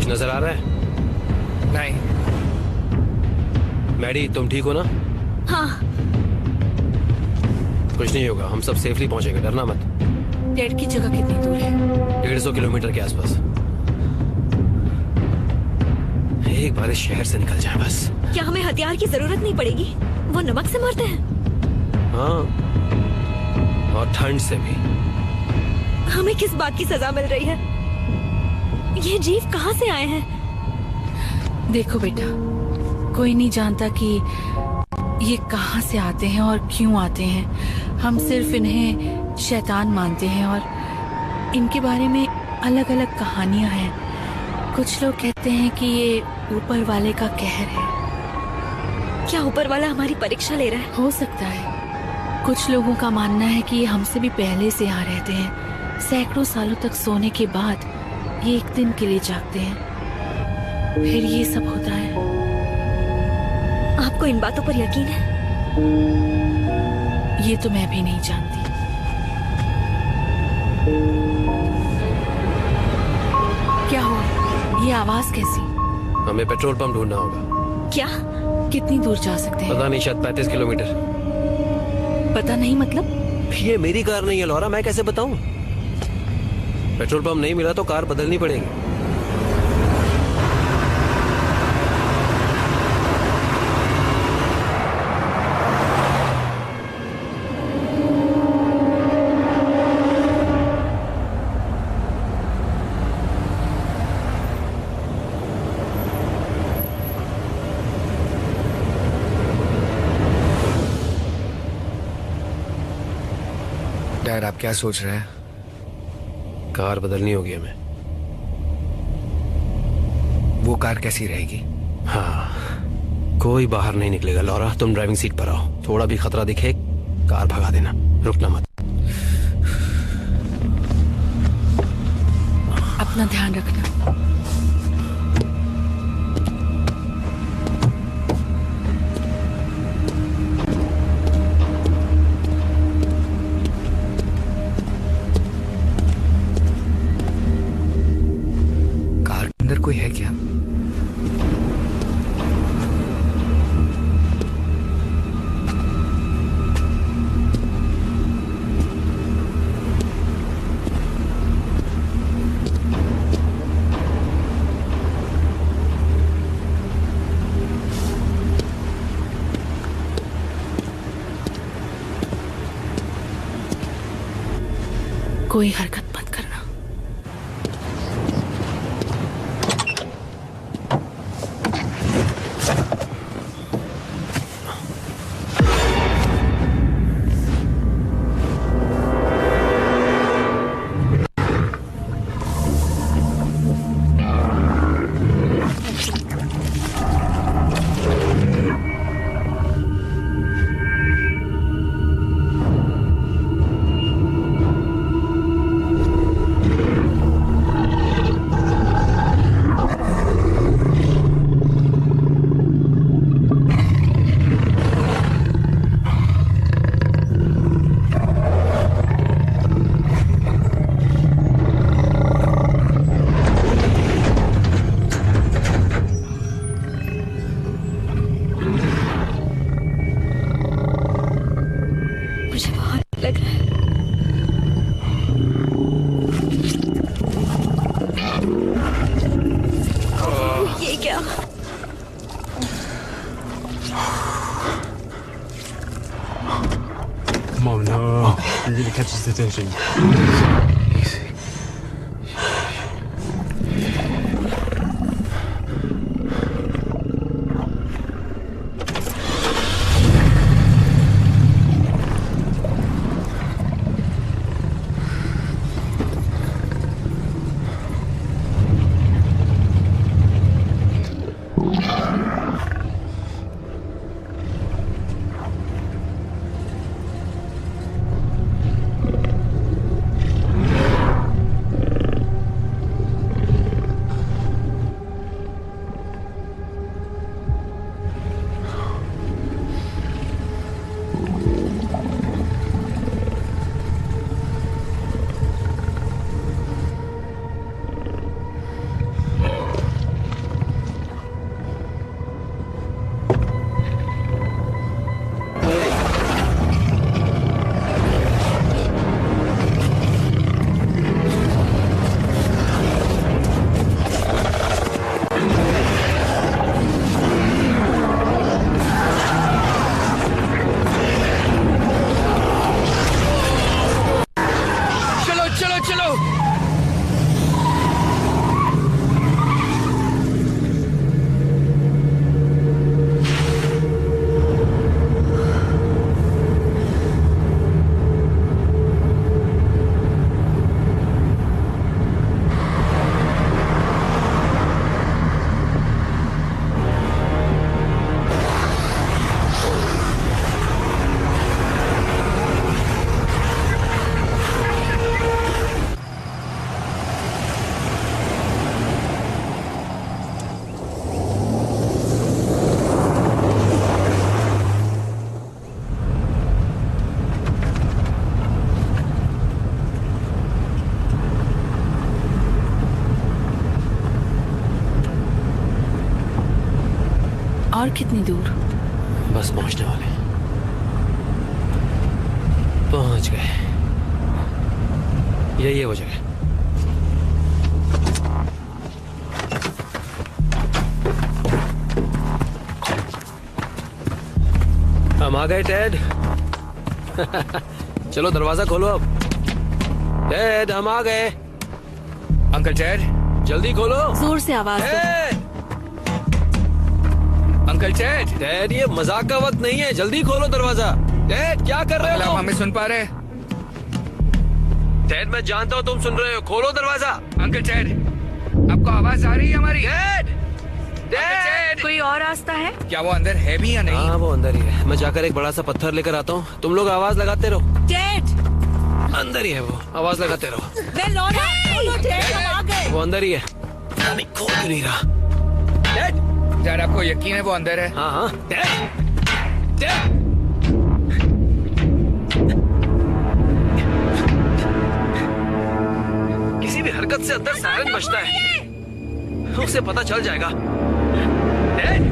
Speaker 9: नजर आ रहा है?
Speaker 3: नहीं।
Speaker 8: मैडी तुम ठीक हो ना?
Speaker 10: हाँ।
Speaker 8: कुछ नहीं होगा, हम सब सेफली पहुंचेंगे, डरना मत।
Speaker 1: टेड की जगह कितनी दूर है?
Speaker 8: 150 किलोमीटर के आसपास। एक बार इस शहर से निकल जाए बस।
Speaker 10: क्या हमें हथियार की जरूरत नहीं पड़ेगी? वो नमक से मरते हैं।
Speaker 8: हाँ, और ठंड से भी।
Speaker 10: हमें किस बात की सजा मिल रही है? ये जीव कहाँ से आए हैं?
Speaker 1: देखो बेटा, कोई नहीं जानता कि ये कहाँ से आते हैं और क्यों आते हैं। हम सिर्फ इन्हें शैतान मानते हैं और इनके बारे में अलग अलग कहानियां हैं। कुछ लोग कहते हैं कि ये ऊपर वाले का कहर है।
Speaker 10: क्या ऊपर वाला हमारी परीक्षा ले रहा है?
Speaker 1: हो सकता है, कुछ लोगों का मानना है कि ये हमसे भी पहले से यहाँ रहते हैं। सैकड़ों सालों तक सोने के बाद ये एक दिन के लिए जागते हैं, फिर ये सब होता है।
Speaker 10: आपको इन बातों पर यकीन है?
Speaker 1: ये तो मैं भी नहीं जानती। क्या हुआ? ये आवाज कैसी?
Speaker 8: हमें पेट्रोल पंप ढूंढना होगा।
Speaker 1: क्या? कितनी दूर जा सकते हैं?
Speaker 8: पता नहीं, शायद 35 किलोमीटर।
Speaker 1: पता नहीं मतलब?
Speaker 8: ये मेरी कार नहीं है लौरा, मैं कैसे बताऊं? पेट्रोल पंप नहीं मिला तो कार बदलनी पड़ेगी।
Speaker 3: डैड, आप क्या सोच रहे हैं?
Speaker 8: कार बदलनी होगी हमें।
Speaker 3: वो कार कैसी रहेगी?
Speaker 8: हाँ, कोई बाहर नहीं निकलेगा। लौरा, तुम ड्राइविंग सीट पर आओ। थोड़ा भी खतरा दिखे कार भगा देना, रुकना मत।
Speaker 1: अपना ध्यान रखना।
Speaker 3: कोई है क्या?
Speaker 1: कोई हरकत मत करना।
Speaker 13: Catches attention.
Speaker 1: और कितनी दूर?
Speaker 8: बस पहुंचने वाले। पहुंच गए। यही है वो जगह। हम आ गए टेड। चलो दरवाजा खोलो अब। टेड हम आ गए।
Speaker 3: अंकल टेड
Speaker 8: जल्दी खोलो।
Speaker 1: जोर से आवाज दो।
Speaker 3: Uncle Ted.
Speaker 8: टेड ये मजाक का वक्त नहीं है, जल्दी खोलो दरवाजा। टेड क्या कर रहे हो?
Speaker 3: हमें सुन पा रहे?
Speaker 8: टेड मैं जानता हूँ तुम सुन रहे हो, खोलो दरवाजा।
Speaker 3: अंकल टेड आपको आवाज आ रही है हमारी?
Speaker 8: टेड टेड
Speaker 1: कोई और रास्ता है?
Speaker 3: क्या वो अंदर है भी या नहीं?
Speaker 8: हाँ वो अंदर ही है। मैं जाकर एक बड़ा सा पत्थर लेकर आता हूँ, तुम लोग आवाज लगाते रहो।
Speaker 1: टेड
Speaker 8: अंदर ही है वो, आवाज लगाते रहो। वो अंदर ही है। नहीं खोल नहीं रहा। टेड
Speaker 3: यार आपको यकीन है वो अंदर है?
Speaker 8: हाँ हाँ। टेड टेड किसी भी हरकत से अंदर सायरन बजता है, उसे पता चल जाएगा। Ted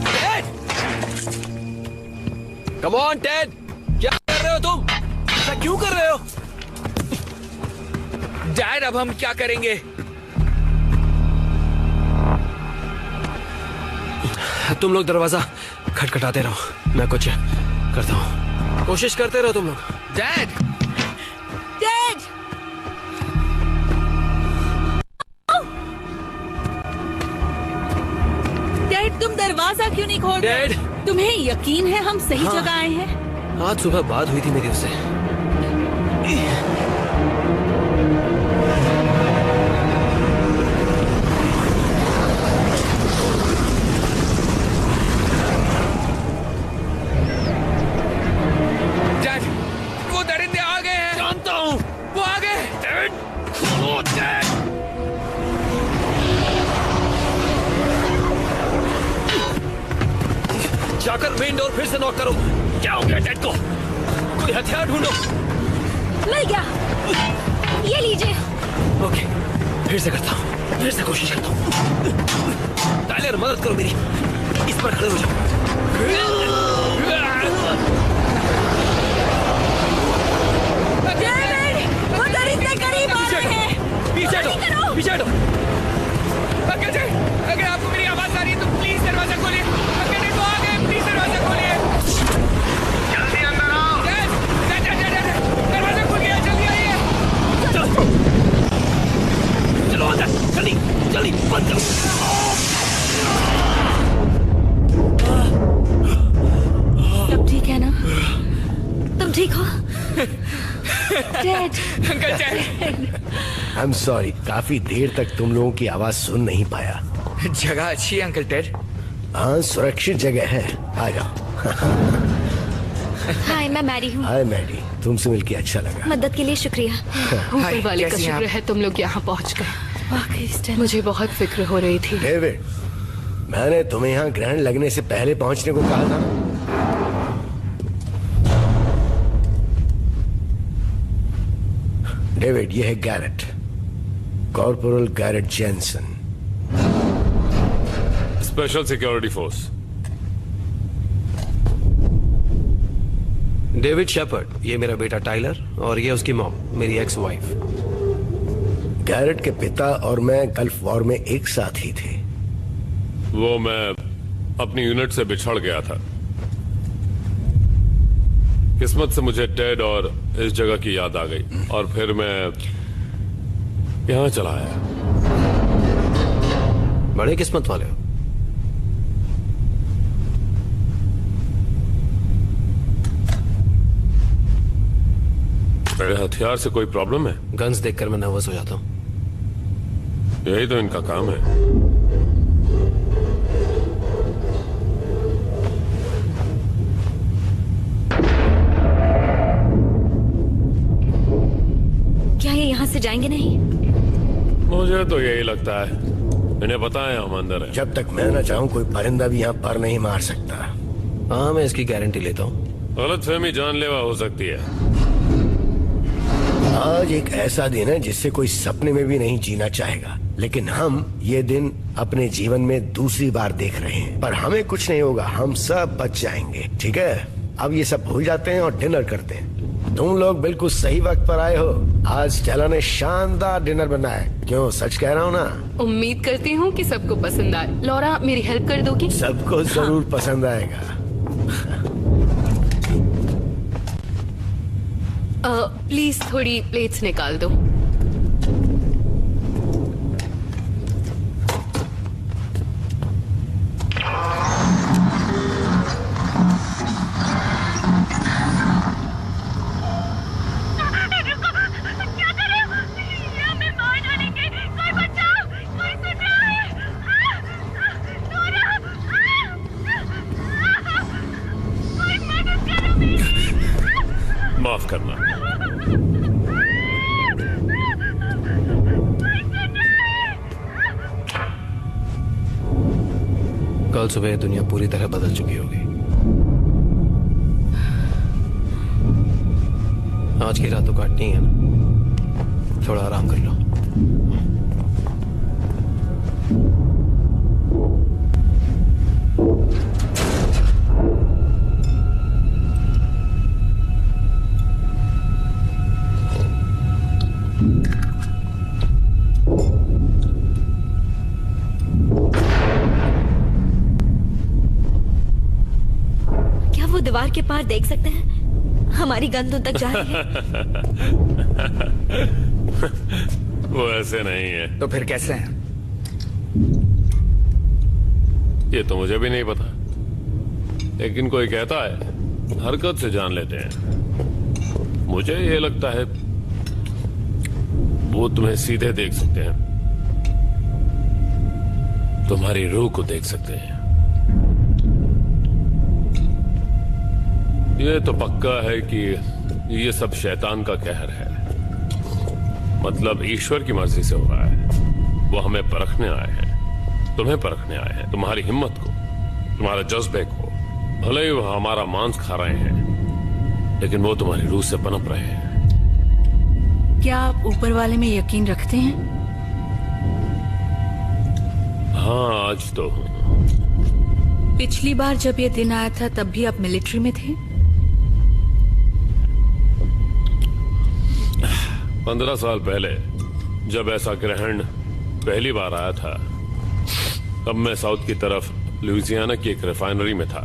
Speaker 8: Ted come on Ted, क्या कर रहे हो तुम? ऐसा क्यों कर रहे हो?
Speaker 3: डैड अब हम क्या करेंगे?
Speaker 8: तुम लोग दरवाजा खटखटाते रहो, मैं कुछ करता हूँ। कोशिश करते रहो तुम लोग।
Speaker 3: डैड
Speaker 1: डैड डैड तुम दरवाजा क्यों नहीं खोल रहे? तुम्हें यकीन है हम सही जगह आए हैं?
Speaker 8: आज सुबह बात हुई थी मेरी उससे।
Speaker 3: डैड वो दरिंदे आ गए हैं।
Speaker 8: जानता हूँ
Speaker 3: वो आ गए।
Speaker 8: डैड खोलो डैड। जाकर मेन डोर फिर से नॉक करो। क्या हो गया डैड को? कोई हथियार ढूंढो।
Speaker 10: मिल गया, ये लीजिए।
Speaker 8: ओके फिर से करता हूँ, फिर से कोशिश करता हूँ। टाइलर मदद करो मेरी, इस पर खड़े हो जाओ।
Speaker 10: वो दरिंदे करीब आ रहे हैं।
Speaker 8: पीछे हटो, पीछे हटो।
Speaker 3: अंकल जी अगर आपको मेरी आवाज आ रही है तो प्लीज दरवाजा खोलिए। अंकल जी वो आ गए, प्लीज दरवाजा खोलिए।
Speaker 5: जल्दी अंदर आओ।
Speaker 3: दरवाजा खुल गया, जल्दी आइए।
Speaker 8: चलो अंदर, जल्दी जल्दी बंद करो।
Speaker 1: सब ठीक है ना?
Speaker 10: तुम ठीक हो?
Speaker 1: Dad
Speaker 3: uncle dad
Speaker 15: I am sorry, काफी देर तक तुम लोगों की आवाज सुन नहीं पाया।
Speaker 3: जगह अच्छी है अंकल टेड?
Speaker 15: हाँ सुरक्षित जगह है, आ जाओ।
Speaker 10: हाय मैं मैरी हूँ।
Speaker 15: हाय मैडी, तुमसे मिलके अच्छा लगा।
Speaker 10: मदद के लिए शुक्रिया।
Speaker 14: ऊपर वाले का शुक्र है तुम लोग यहाँ पहुँच गए। मुझे बहुत फिक्र हो रही थी।
Speaker 15: डेविड मैंने तुम्हें यहाँ ग्रहण लगने से पहले पहुंचने को कहा था। डेविड ये है Garrett, corporal Garrett Jensen,
Speaker 11: special security force.
Speaker 8: David Shepard, ये मेरा बेटा टाइलर और ये उसकी मॉम, मेरी एक्स वाइफ।
Speaker 15: गैरेट के पिता और मैं गल्फ वॉर में एक साथ ही थे।
Speaker 11: वो मैं अपनी यूनिट से बिछड़ गया था। किस्मत से मुझे टेड और इस जगह की याद आ गई और फिर मैं यहां चला आया।
Speaker 8: बड़े किस्मत वाले हो।
Speaker 11: मेरे हथियार से कोई प्रॉब्लम है?
Speaker 8: गन्स देखकर मैं नर्वस हो जाता हूँ।
Speaker 11: यही तो इनका काम है।
Speaker 10: क्या ये यहाँ से जाएंगे नहीं?
Speaker 11: मुझे तो यही लगता है। इन्हें पता है हम अंदर हैं।
Speaker 15: जब तक मैं ना चाहूं कोई परिंदा भी यहाँ पर नहीं मार सकता।
Speaker 8: हाँ मैं इसकी गारंटी लेता हूँ।
Speaker 11: गलतफहमी जानलेवा हो सकती है।
Speaker 15: आज एक ऐसा दिन है जिससे कोई सपने में भी नहीं जीना चाहेगा, लेकिन हम ये दिन अपने जीवन में दूसरी बार देख रहे हैं। पर हमें कुछ नहीं होगा, हम सब बच जाएंगे, ठीक है? अब ये सब भूल जाते हैं और डिनर करते हैं। तुम लोग बिल्कुल सही वक्त पर आए हो। आज स्टेला ने शानदार डिनर बनाया है। क्यों, सच कह रहा हूँ ना?
Speaker 14: उम्मीद करती हूँ कि सबको पसंद आए। लॉरा, मेरी हेल्प कर दोगी?
Speaker 15: सबको जरूर पसंद आएगा।
Speaker 14: प्लीज थोड़ी प्लेट्स निकाल दो।
Speaker 11: माफ करना।
Speaker 8: कल सुबह दुनिया पूरी तरह बदल चुकी होगी। आज की रात तो काटनी है ना, थोड़ा आराम कर लो।
Speaker 10: दीवार के पार देख सकते हैं? हमारी गंदों तक जा रही है।
Speaker 11: वो ऐसे नहीं है।
Speaker 3: तो फिर कैसे हैं?
Speaker 11: ये तो मुझे भी नहीं पता, लेकिन कोई कहता है हरकत से जान लेते हैं। मुझे ये लगता है वो तुम्हें सीधे देख सकते हैं, तुम्हारी रूह को देख सकते हैं। ये तो पक्का है कि ये सब शैतान का कहर है, मतलब ईश्वर की मर्जी से हो रहा है। वो हमें परखने आए हैं, तुम्हें परखने आए हैं, तुम्हारी हिम्मत को, तुम्हारे जज्बे को। भले ही वो हमारा मांस खा रहे हैं, लेकिन वो तुम्हारी रूह से पनप रहे हैं।
Speaker 1: क्या आप ऊपर वाले में यकीन रखते हैं?
Speaker 11: हाँ, आज तो।
Speaker 1: पिछली बार जब ये दिन आया था तब भी आप मिलिट्री में थे?
Speaker 11: 15 साल पहले जब ऐसा ग्रहण पहली बार आया था, तब मैं साउथ की तरफ लुइसियाना की एक रिफाइनरी में था।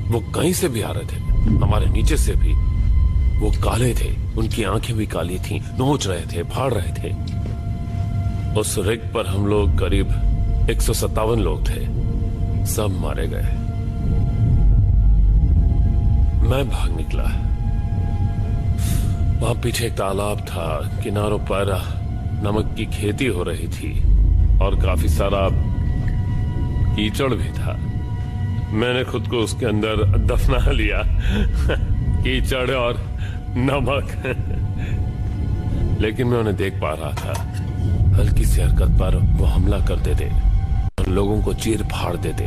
Speaker 11: वो कहीं से भी आ रहे थे, हमारे नीचे से भी। वो काले थे, उनकी आंखें भी काली थीं, नोच रहे थे, फाड़ रहे थे। उस रिग पर हम लोग करीब 157 लोग थे, सब मारे गए। मैं भाग निकला। वहां पीछे एक तालाब था, किनारों पर नमक की खेती हो रही थी और काफी सारा कीचड़ भी था। मैंने खुद को उसके अंदर दफना लिया। कीचड़ और नमक। लेकिन मैं उन्हें देख पा रहा था, हल्की सी हरकत पर वो हमला कर देते, लोगों को चीर फाड़ देते।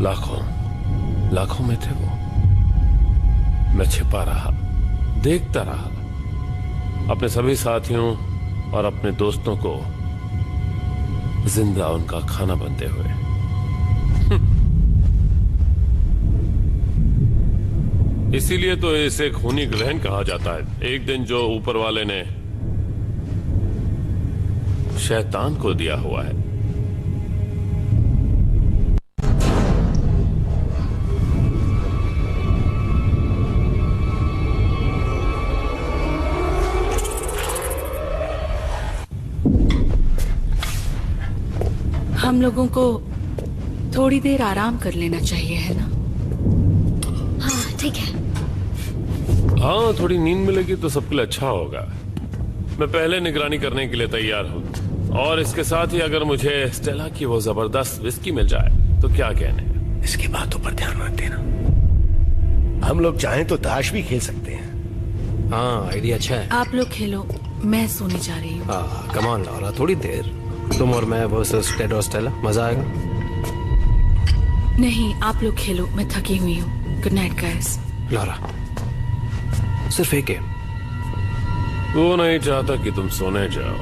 Speaker 11: लाखों में थे वो। मैं छिपा रहा, देखता रहा, अपने सभी साथियों और अपने दोस्तों को जिंदा उनका खाना बनते हुए। इसीलिए तो इसे खूनी ग्रहण कहा जाता है। एक दिन जो ऊपर वाले ने शैतान को दिया हुआ है।
Speaker 1: हम लोगों को थोड़ी देर आराम कर लेना चाहिए, है ना?
Speaker 10: हाँ, ठीक है।
Speaker 11: हाँ, थोड़ी नींद मिलेगी तो सबके लिए अच्छा होगा। मैं पहले निगरानी करने के लिए तैयार हूँ, और इसके साथ ही अगर मुझे स्टेला की वो जबरदस्त विस्की मिल जाए तो क्या कहने।
Speaker 15: इसकी बातों पर ध्यान मत देना। हम लोग चाहें तो ताश भी खेल सकते हैं।
Speaker 8: हाँ, आइडिया अच्छा है।
Speaker 1: आप लोग खेलो, मैं सोने जा रही हूँ।
Speaker 8: हाँ, कम ऑन लॉरा, थोड़ी देर तुम और मैं वर्सेस टेड और स्टेला, मजा आएगा।
Speaker 1: नहीं, आप लोग खेलो, मैं थकी हुई हूँ। Good night guys.
Speaker 8: लॉरा, सिर्फ एक गेम।
Speaker 11: वो नहीं चाहता कि तुम सोने जाओ।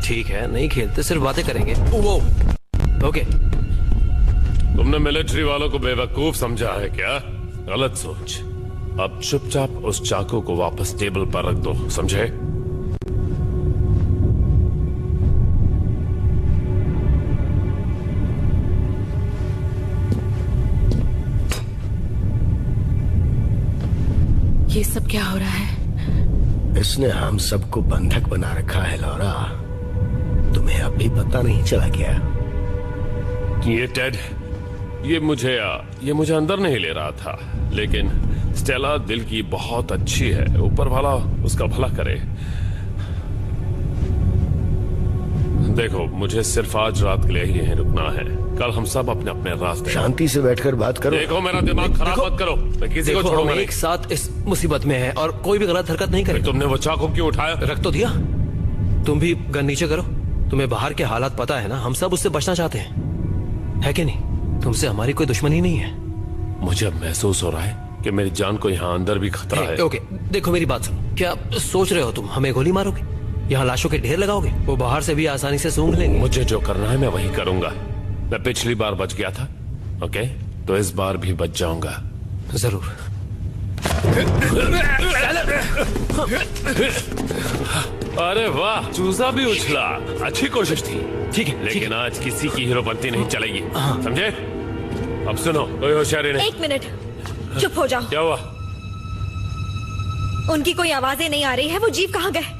Speaker 8: ठीक है, नहीं खेलते, सिर्फ बातें करेंगे। वो ओके।
Speaker 11: तुमने मिलिट्री वालों को बेवकूफ समझा है क्या? गलत सोच। अब चुपचाप उस चाकू को वापस टेबल पर रख दो, समझे?
Speaker 1: ये सब क्या हो रहा है?
Speaker 15: इसने हम सबको बंधक बना रखा है लौरा। तुम्हें अब भी पता नहीं चला क्या?
Speaker 11: ये टेड, ये मुझे अंदर नहीं ले रहा था, लेकिन स्टेला दिल की बहुत अच्छी है। ऊपर वाला उसका भला करे। देखो, मुझे सिर्फ आज रात के लिए ही यहीं रुकना है। कल हम सब अपने अपने रास्ते।
Speaker 15: शांति से बैठकर बात करो।
Speaker 11: देखो, मेरा दिमाग खराब मत करो। मैं किसी को छोड़ूंगा नहीं।
Speaker 8: एक साथ इस मुसीबत में है और कोई भी गलत हरकत नहीं करे।
Speaker 11: तुमने वो चाकू क्यों उठाया?
Speaker 8: रख तो दिया। तुम भी गन नीचे करो। तुम्हें बाहर के हालात पता है ना, हम सब उससे बचना चाहते हैं, है कि नहीं? तुमसे हमारी कोई दुश्मनी नहीं है।
Speaker 11: मुझे अब महसूस हो रहा है कि मेरी जान को यहाँ अंदर भी खतरा है।
Speaker 8: ओके, देखो मेरी बात सुनो। क्या सोच रहे हो तुम? हमें गोली मारोगे? यहाँ लाशों के ढेर लगाओगे? वो बाहर से भी आसानी से सूंघ लेंगे।
Speaker 11: मुझे जो करना है मैं वही करूंगा। मैं पिछली बार बच गया था, ओके? तो इस बार भी बच जाऊंगा।
Speaker 8: जरूर।
Speaker 11: अरे वाह, चूजा भी उछला। अच्छी कोशिश थी।
Speaker 8: ठीक है,
Speaker 11: लेकिन आज किसी की हीरोपंती नहीं चलेगी, समझे? अब सुनो, कोई होशियारी नहीं।
Speaker 10: 1 मिनट, चुप हो जाओ।
Speaker 11: क्या हुआ?
Speaker 10: उनकी कोई आवाजें नहीं आ रही है। वो जीव कहाँ गए?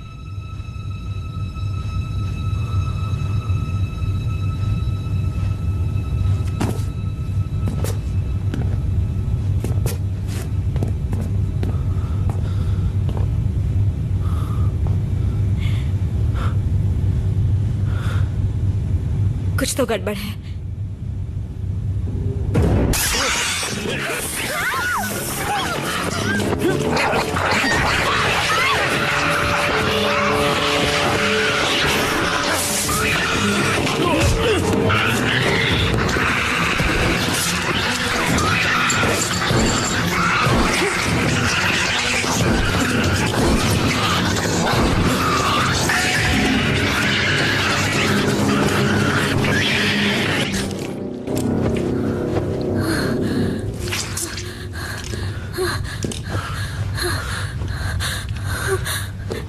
Speaker 10: कुछ तो गड़बड़ है।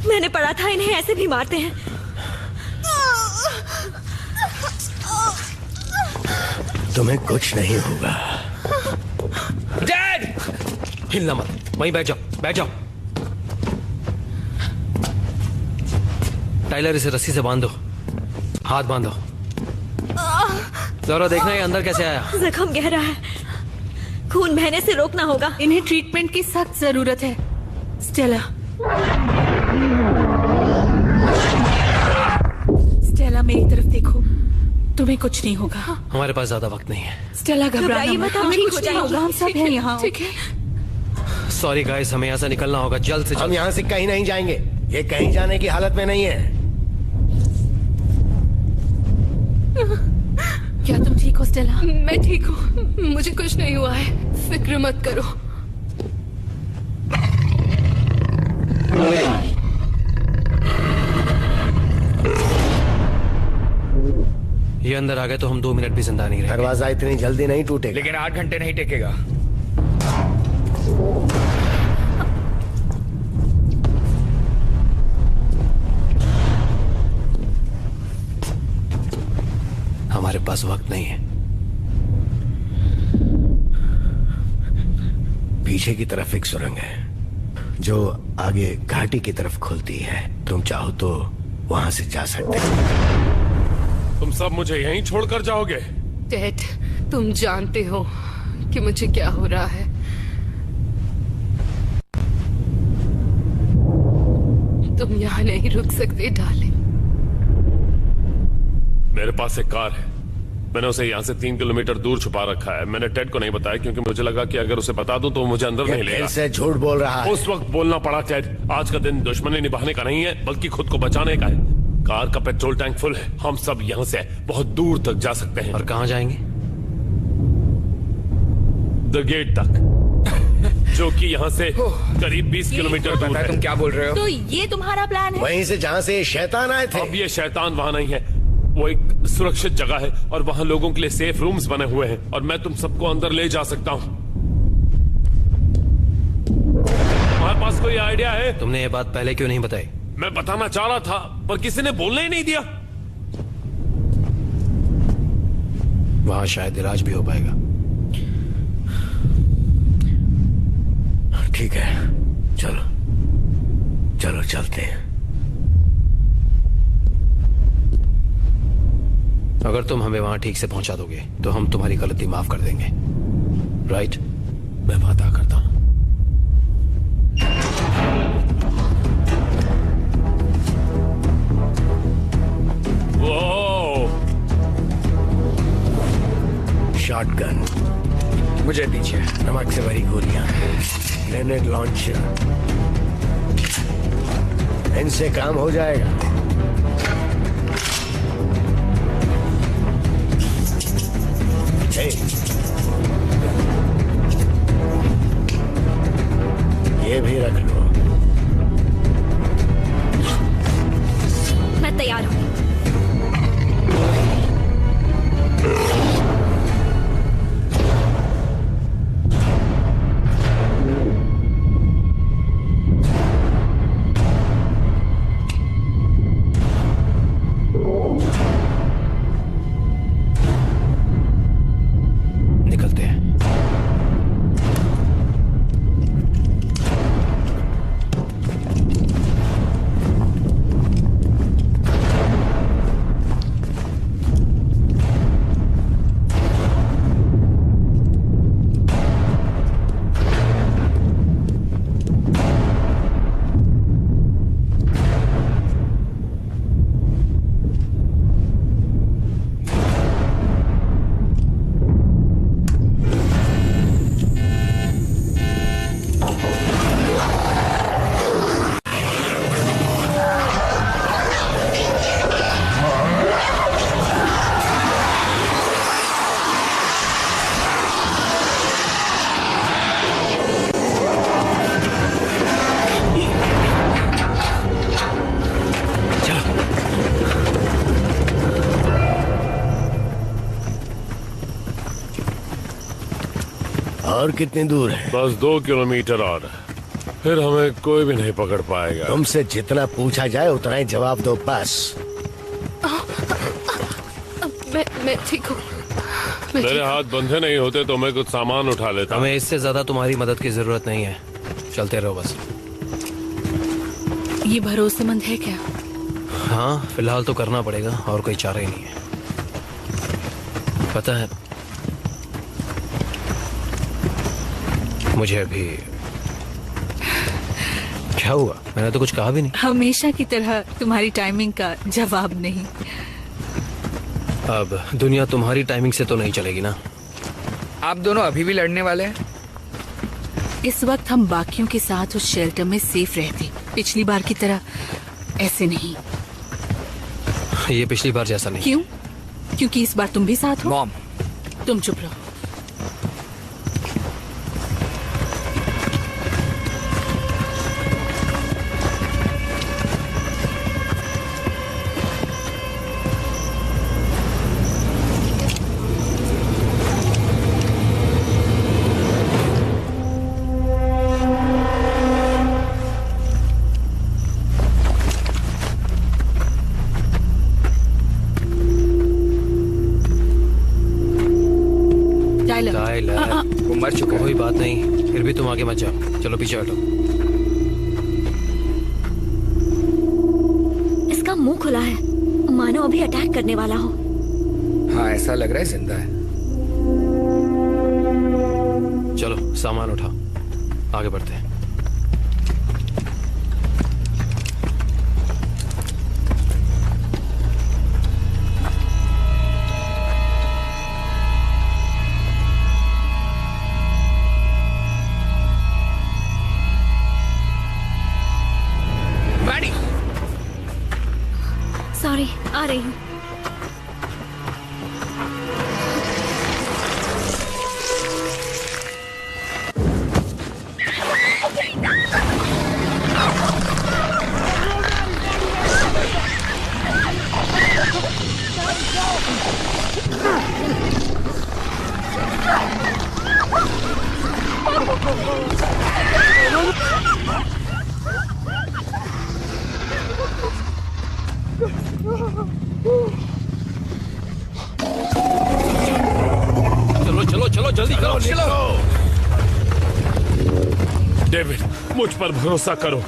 Speaker 10: मैंने पढ़ा था इन्हें ऐसे भी मारते हैं।
Speaker 15: तुम्हें कुछ नहीं होगा।
Speaker 8: डैड! हिलना मत, वहीं बैठ जाओ, बैठ जाओ। टाइलर, इसे रस्सी से बांध दो, हाथ बांधो। जरा देखना ये अंदर कैसे आया।
Speaker 10: जख्म गहरा है, खून बहने से रोकना होगा।
Speaker 1: इन्हें ट्रीटमेंट की सख्त जरूरत है। स्टेला, स्टेला मेरी तरफ देखो, तुम्हें कुछ नहीं होगा।
Speaker 8: हमारे पास ज्यादा वक्त नहीं है।
Speaker 1: स्टेला घबराइए मत, हम ठीक हो जाएंगे। हम सब हैं यहाँ।
Speaker 14: ठीक है।
Speaker 8: सॉरी गाइस, हमें यहाँ से निकलना होगा जल्द से जल्द।
Speaker 15: हम यहाँ से कहीं नहीं जाएंगे। ये कहीं जाने की हालत में नहीं है।
Speaker 1: क्या तुम ठीक हो स्टेला?
Speaker 14: मैं ठीक हूँ, मुझे कुछ नहीं हुआ है, फिक्र मत करो।
Speaker 8: ये अंदर आ गए तो हम 2 मिनट भी जिंदा नहीं रहेंगे।
Speaker 15: दरवाजा इतनी जल्दी नहीं टूटेगा।
Speaker 3: लेकिन 8 घंटे नहीं टेकेगा।
Speaker 8: हमारे पास वक्त नहीं है।
Speaker 15: पीछे की तरफ एक सुरंग है जो आगे घाटी की तरफ खुलती है। तुम चाहो तो वहां से जा सकते हो।
Speaker 11: तुम सब मुझे यहीं छोड़कर जाओगे?
Speaker 14: टेड, तुम जानते हो कि मुझे क्या हो रहा है। तुम यहाँ नहीं रुक सकते डार्लिंग।
Speaker 11: मेरे पास एक कार है, मैंने उसे यहाँ से 3 किलोमीटर दूर छुपा रखा है। मैंने टेड को नहीं बताया क्योंकि मुझे लगा कि अगर उसे बता दूं तो वो मुझे अंदर नहीं लेगा।
Speaker 15: से झूठ बोल रहा है।
Speaker 11: उस वक्त बोलना पड़ा टेड। आज का दिन दुश्मनी निभाने का नहीं है बल्कि खुद को बचाने का है। कार का पेट्रोल टैंक फुल है, हम सब यहाँ से बहुत दूर तक जा सकते हैं।
Speaker 8: और कहाँ जाएंगे?
Speaker 11: द गेट तक। जो कि यहाँ से करीब 20 किलोमीटर दूर है।
Speaker 3: तुम क्या बोल रहे हो?
Speaker 1: तो ये तुम्हारा प्लान है?
Speaker 15: वहीं से जहाँ से शैतान आए थे।
Speaker 11: अब ये शैतान वहाँ नहीं है, वो एक सुरक्षित जगह है और वहाँ लोगों के लिए सेफ रूम्स बने हुए हैं और मैं तुम सबको अंदर ले जा सकता हूँ। तुम्हारे पास कोई आइडिया है?
Speaker 8: तुमने ये बात पहले क्यों नहीं बताई?
Speaker 11: मैं बताना चाह रहा था पर किसी ने बोलने ही नहीं दिया।
Speaker 8: वहां शायद इलाज भी हो पाएगा।
Speaker 15: ठीक है, चलो चलो चलते हैं।
Speaker 8: अगर तुम हमें वहां ठीक से पहुंचा दोगे तो हम तुम्हारी गलती माफ कर देंगे। राइट?
Speaker 11: मैं वादा करता हूं।
Speaker 15: शॉटगन
Speaker 3: मुझे दीजिए।
Speaker 15: नमक से भरी गोलियां, ग्रेनेड लॉन्चर, इनसे काम हो जाएगा। ये भी रख लो।
Speaker 10: मैं तैयार हूँ।
Speaker 15: और कितनी दूर है?
Speaker 11: बस 2 किलोमीटर और, फिर हमें कोई भी नहीं पकड़ पाएगा।
Speaker 15: तुमसे जितना पूछा जाए उतना ही जवाब दो बस।
Speaker 14: मैं ठीक हूँ।
Speaker 11: मेरे हाथ बंधे नहीं होते तो मैं कुछ सामान उठा लेता।
Speaker 8: हमें इससे ज्यादा तुम्हारी मदद की जरूरत नहीं है, चलते रहो बस।
Speaker 1: ये भरोसेमंद है क्या?
Speaker 8: हाँ, फिलहाल तो करना पड़ेगा और कोई चारा ही नहीं है। पता है, मुझे अभी क्या हुआ? मैंने तो कुछ कहा भी नहीं।
Speaker 1: हमेशा की तरह तुम्हारी टाइमिंग का जवाब नहीं।
Speaker 8: अब दुनिया तुम्हारी टाइमिंग से तो नहीं चलेगी ना।
Speaker 3: आप दोनों अभी भी लड़ने वाले हैं?
Speaker 1: इस वक्त हम बाकियों के साथ उस शेल्टर में सेफ रहते, पिछली बार की तरह ऐसे नहीं।
Speaker 8: ये पिछली बार जैसा नहीं।
Speaker 1: क्यों? क्योंकि इस बार तुम भी साथ हो।
Speaker 3: मॉम,
Speaker 1: तुम चुप रहो।
Speaker 3: वो मर चुका है।
Speaker 8: कोई बात नहीं, फिर भी तुम आगे मत जाओ। चलो पीछे हटो।
Speaker 10: इसका मुंह खुला है, मानो अभी अटैक करने वाला हो।
Speaker 3: हाँ, ऐसा लग रहा है जिंदा है।
Speaker 8: चलो सामान उठा, आगे बढ़ते हैं।
Speaker 10: सॉरी, आ रही हूँ।
Speaker 8: चलो चलो चलो जल्दी करो चलो।
Speaker 11: डेविड, मुझ पर भरोसा करो।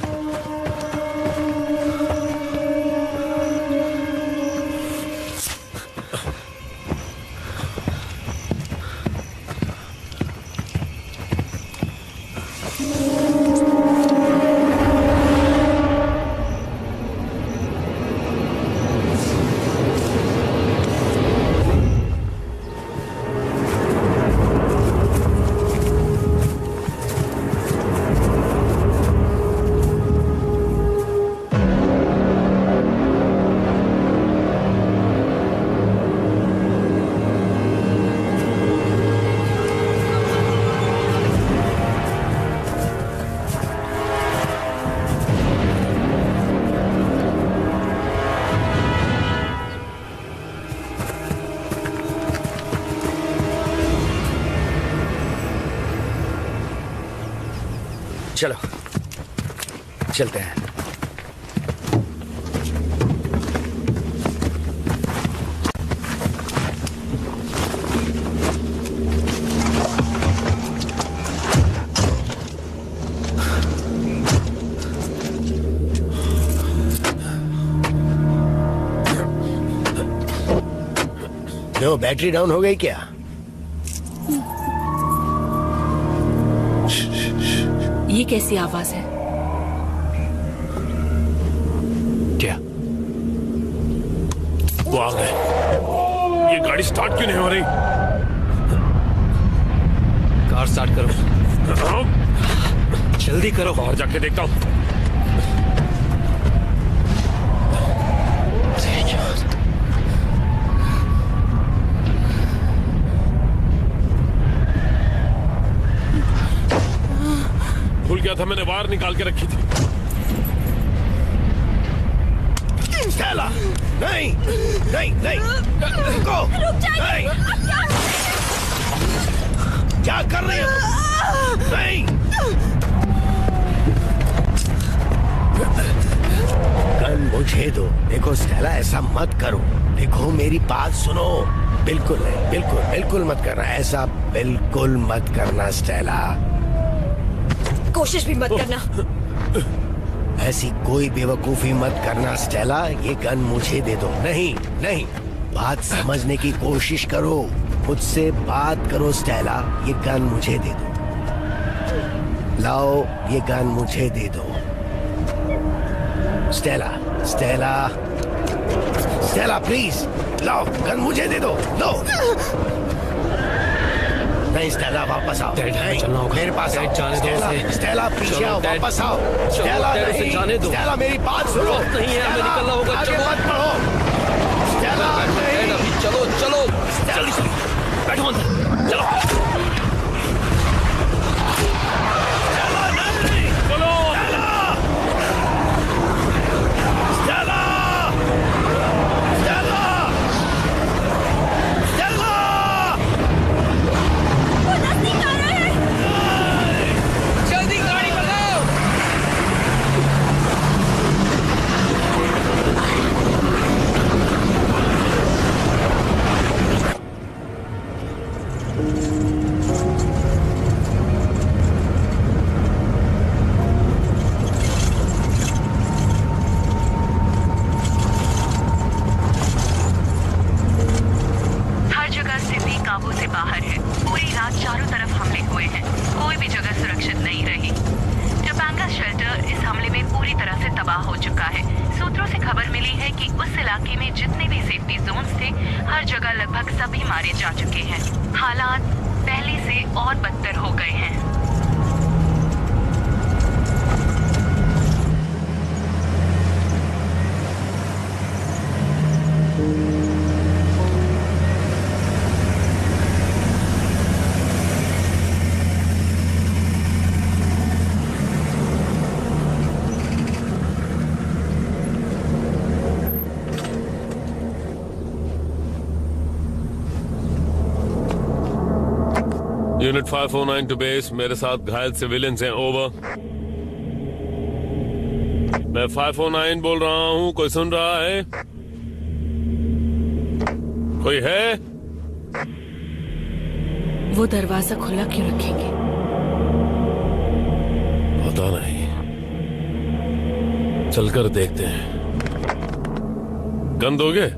Speaker 15: चलो चलते हैं। क्यों, बैटरी डाउन हो गई क्या?
Speaker 1: ये कैसी आवाज है?
Speaker 11: क्या? वो आ गए। ये गाड़ी स्टार्ट क्यों नहीं हो रही?
Speaker 8: कार स्टार्ट करो। जल्दी करो।
Speaker 11: बाहर जाके देखता हूँ। भूल गया था, मैंने वायर निकाल के रखी थी।
Speaker 15: स्टेला, नहीं नहीं नहीं, रुको, नहीं, क्या कर रहे हो? नहीं, गन मुझे दो। देखो स्टेला, ऐसा मत करो। देखो मेरी बात सुनो। बिल्कुल नहीं, बिल्कुल बिल्कुल मत करना ऐसा, बिल्कुल मत करना स्टेला।
Speaker 10: कोशिश भी मत करना।
Speaker 15: ऐसी कोई बेवकूफी मत करना स्टेला। ये गन मुझे दे दो। नहीं नहीं, बात समझने की कोशिश करो, मुझसे बात करो स्टेला। ये गन मुझे दे दो। लाओ, ये गन मुझे दे दो। स्टेला स्टेला स्टेला प्लीज, लाओ गन मुझे दे दो। लो। नहीं स्टेला, वापस आओ। नहीं, मेरे पास आओ। स्टेला पीछे आओ, वापस आओ। स्टेला नहीं,
Speaker 8: जाने दो।
Speaker 15: स्टेला मेरी बात सुनो।
Speaker 8: नहीं है, हमें निकलना होगा।
Speaker 15: आगे मत बढ़ो। स्टेला नहीं,
Speaker 8: चलो चलो जल्दी से बैठो अंदर, चलो।
Speaker 11: यूनिट 509 टू बेस, मेरे साथ घायल सिविलियंस हैं, ओवर। मैं 509 बोल रहा हूँ, कोई सुन रहा है? कोई है?
Speaker 1: वो दरवाजा खुला क्यों रखेंगे?
Speaker 11: पता नहीं, चलकर देखते हैं। गन दोगे?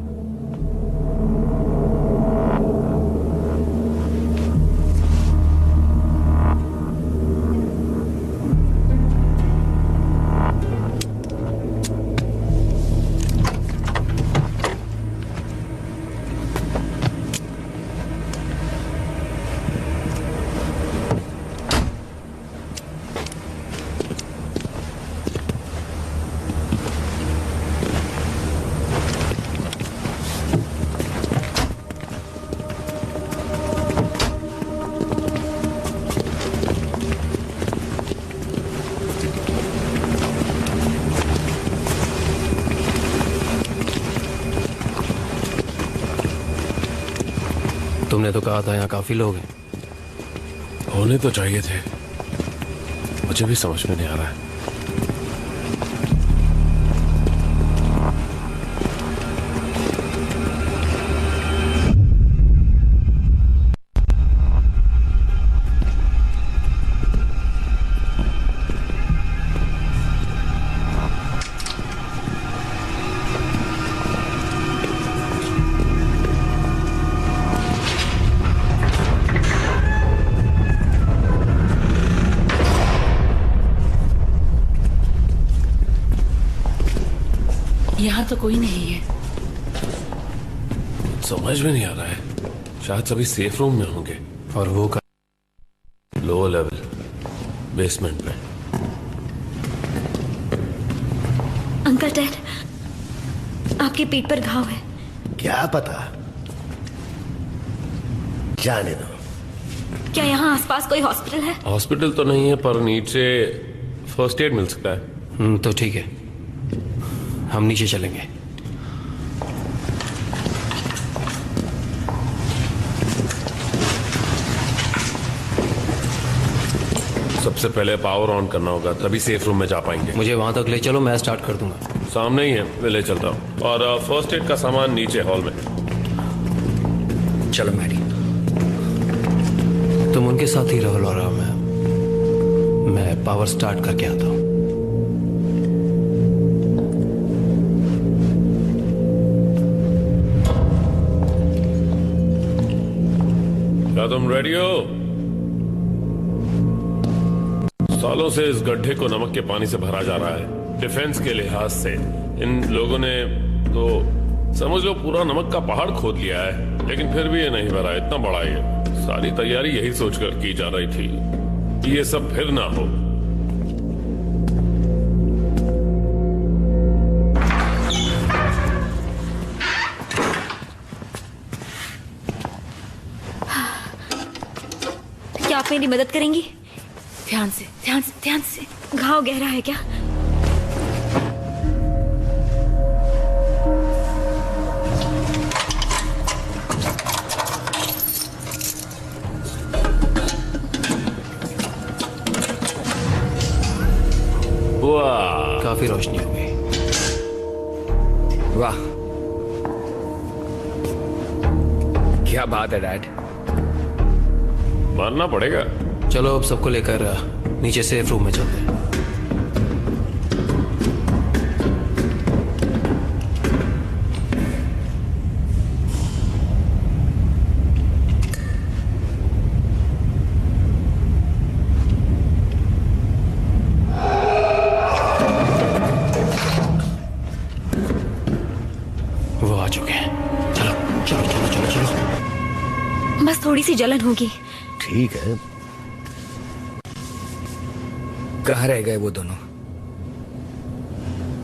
Speaker 8: तुमने तो कहा था यहाँ काफी लोग हैं।
Speaker 11: होने तो चाहिए थे, मुझे भी समझ में नहीं आ रहा है।
Speaker 1: यहाँ तो कोई नहीं है।
Speaker 11: समझ में नहीं आ रहा है, शायद सभी सेफ रूम में होंगे।
Speaker 8: और वो का
Speaker 11: लो लेवल बेसमेंट में।
Speaker 10: अंकल टेड, आपकी पीठ पर घाव है।
Speaker 15: क्या पता, जाने दो।
Speaker 10: क्या यहाँ आसपास कोई हॉस्पिटल है?
Speaker 11: हॉस्पिटल तो नहीं है, पर नीचे फर्स्ट एड मिल सकता है।
Speaker 8: तो ठीक है, हम नीचे चलेंगे।
Speaker 11: सबसे पहले पावर ऑन करना होगा, तभी सेफ रूम में जा पाएंगे।
Speaker 8: मुझे वहां तक ले चलो, मैं स्टार्ट कर दूंगा।
Speaker 11: सामने ही है, मैं ले चलता हूँ। और फर्स्ट एड का सामान नीचे हॉल में।
Speaker 8: चलो मैरी, तुम उनके साथ ही रहो लॉरा, मैं पावर स्टार्ट करके आता हूँ।
Speaker 11: क्या तुम रेडी हो? सालों से इस गड्ढे को नमक के पानी से भरा जा रहा है। डिफेंस के लिहाज से इन लोगों ने तो समझ लो पूरा नमक का पहाड़ खोद लिया है, लेकिन फिर भी ये नहीं भरा। इतना बड़ा ये, सारी तैयारी यही सोचकर की जा रही थी कि ये सब फिर ना हो।
Speaker 10: क्या आप मेरी मदद करेंगी?
Speaker 1: ध्यान से, ध्यान से, ध्यान से।
Speaker 10: घाव गहरा है क्या?
Speaker 11: वाह,
Speaker 8: काफी रोशनी हो गई।
Speaker 3: वाह, क्या बात है डैड।
Speaker 11: मानना पड़ेगा।
Speaker 8: चलो अब सबको लेकर नीचे सेफ रूम में चलते हैं। वो आ चुके हैं। चलो चलो चलो चलो चलो।
Speaker 10: बस थोड़ी सी जलन होगी।
Speaker 15: ठीक है।
Speaker 3: कहाँ रह गए वो दोनों?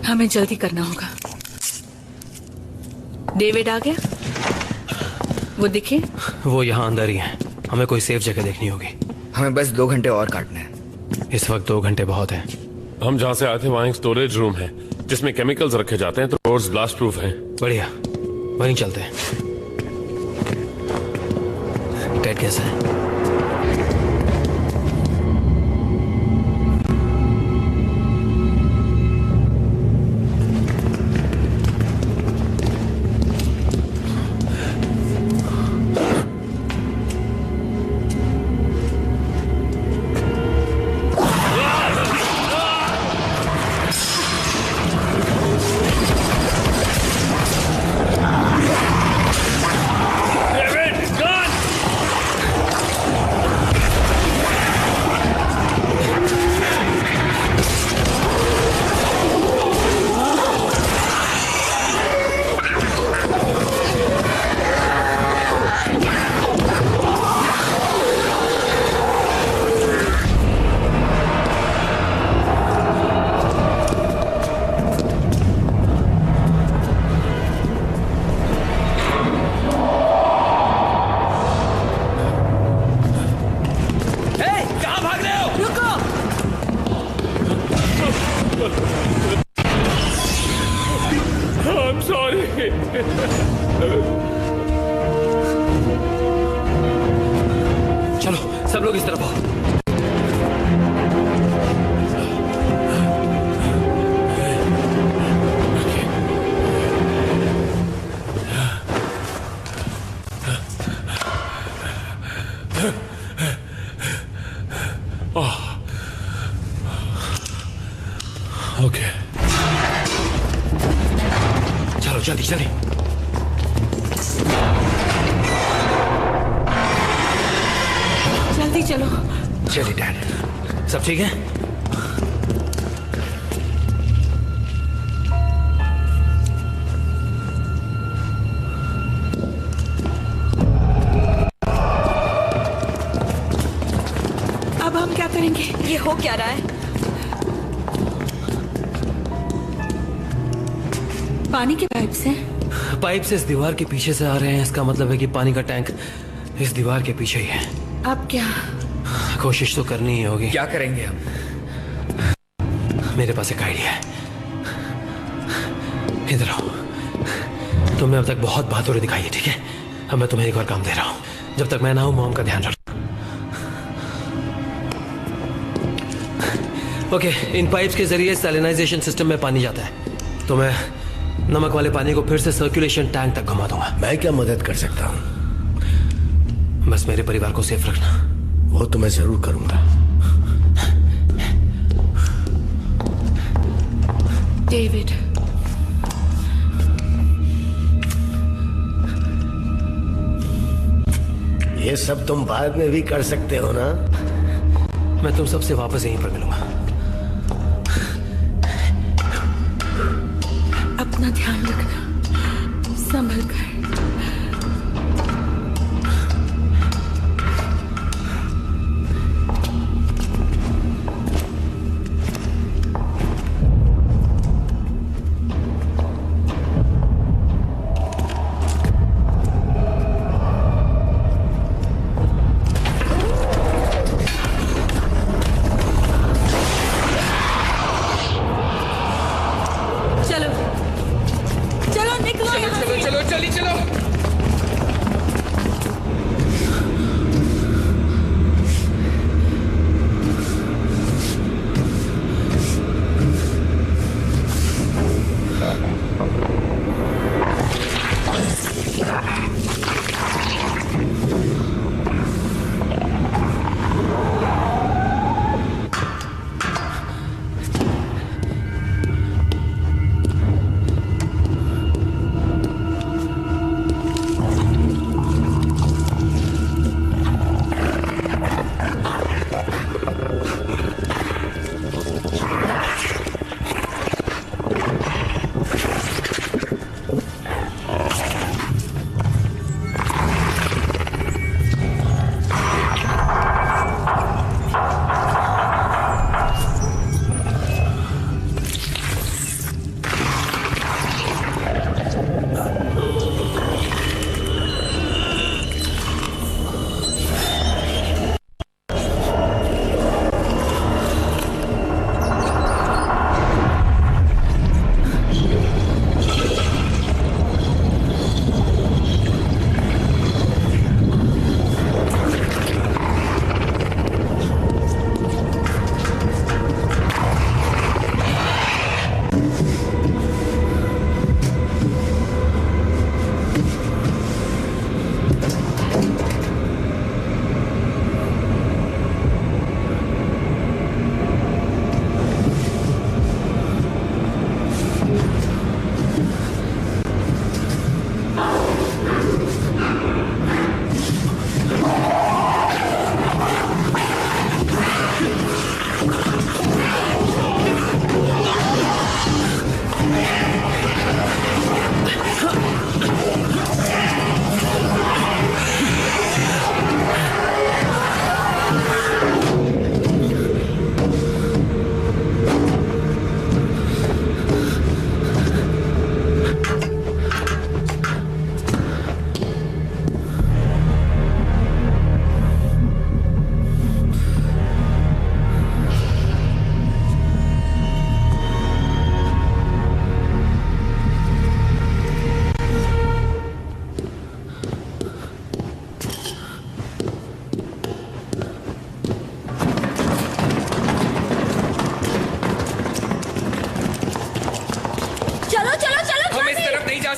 Speaker 1: हमें जल्दी करना होगा। डेविड आ गया? वो दिखे?
Speaker 8: वो यहाँ अंदर ही है। हमें कोई सेफ जगह देखनी होगी।
Speaker 3: हमें बस 2 घंटे और काटने हैं।
Speaker 8: इस वक्त 2 घंटे बहुत हैं।
Speaker 11: हम जहाँ से आए थे वहाँ एक स्टोरेज रूम है जिसमें केमिकल्स रखे जाते हैं, तो डोर्स ब्लास्ट प्रूफ हैं।
Speaker 8: बढ़िया, वहीं चलते हैं। टेड कैसा है?
Speaker 2: सॉरी।
Speaker 8: चलो सब लोग इस तरफ आओ।
Speaker 9: ओके,
Speaker 8: चलो जल्दी जल्दी।
Speaker 1: जल्दी चलो।
Speaker 8: चलिए डैड, सब ठीक है?
Speaker 1: अब हम क्या करेंगे?
Speaker 10: ये हो क्या रहा है?
Speaker 1: पानी के पाइप से?
Speaker 8: पाइप से इस दीवार के पीछे से आ रहे हैं, इसका मतलब है कि पानी का टैंक इस दीवार के पीछे ही है।
Speaker 1: अब क्या?
Speaker 8: कोशिश तो करनी ही होगी।
Speaker 3: क्या करेंगे हम?
Speaker 8: मेरे पास एक आइडिया है। इधर आओ। तुमने अब तक बहुत बहादुरी दिखाई है, ठीक है? अब मैं तुम्हें एक और काम दे रहा हूँ। जब तक मैं ना हूं, मॉम का ध्यान रखो। ओके, इन पाइप्स के जरिए सैलिनाइजेशन सिस्टम में पानी जाता है, तो मैं नमक वाले पानी को फिर से सर्कुलेशन टैंक तक घुमा दूंगा।
Speaker 15: मैं क्या मदद कर सकता हूँ?
Speaker 8: बस मेरे परिवार को सेफ रखना।
Speaker 15: वो तो मैं जरूर करूंगा।
Speaker 1: डेविड,
Speaker 15: ये सब तुम बाद में भी कर सकते हो ना?
Speaker 8: मैं तुम सबसे वापस यहीं पर मिलूंगा।
Speaker 1: अपना ध्यान रखना, संभल कर।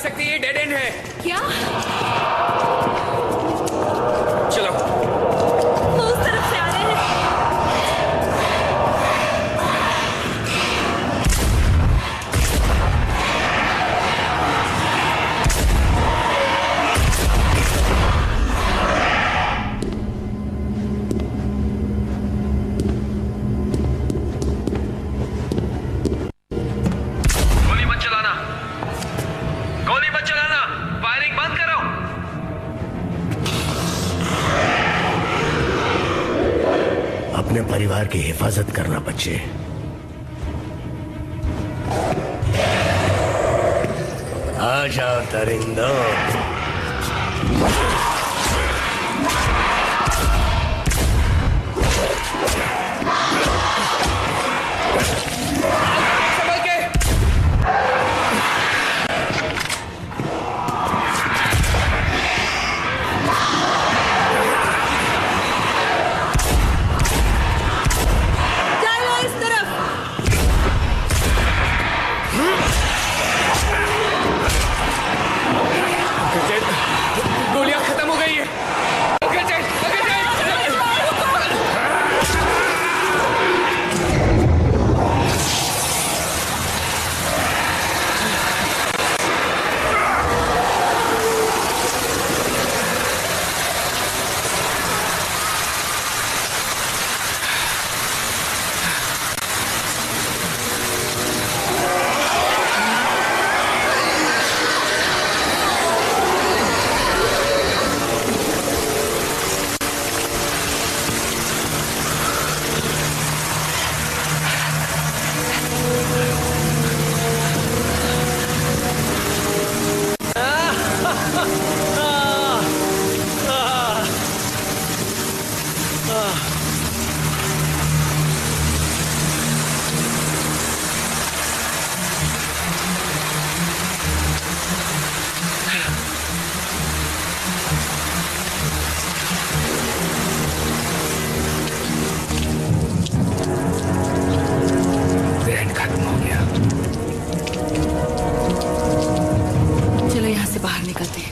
Speaker 3: सकती, ये डेड एंड है।
Speaker 10: क्या?
Speaker 3: चलो।
Speaker 10: वो उस तरफ से आ रहे हैं।
Speaker 15: अपने परिवार की हिफाजत करना बच्चे। आ जाओ दरिंदों।
Speaker 3: गोलियां खत्म हो गई है।
Speaker 1: बाहर निकलते हैं।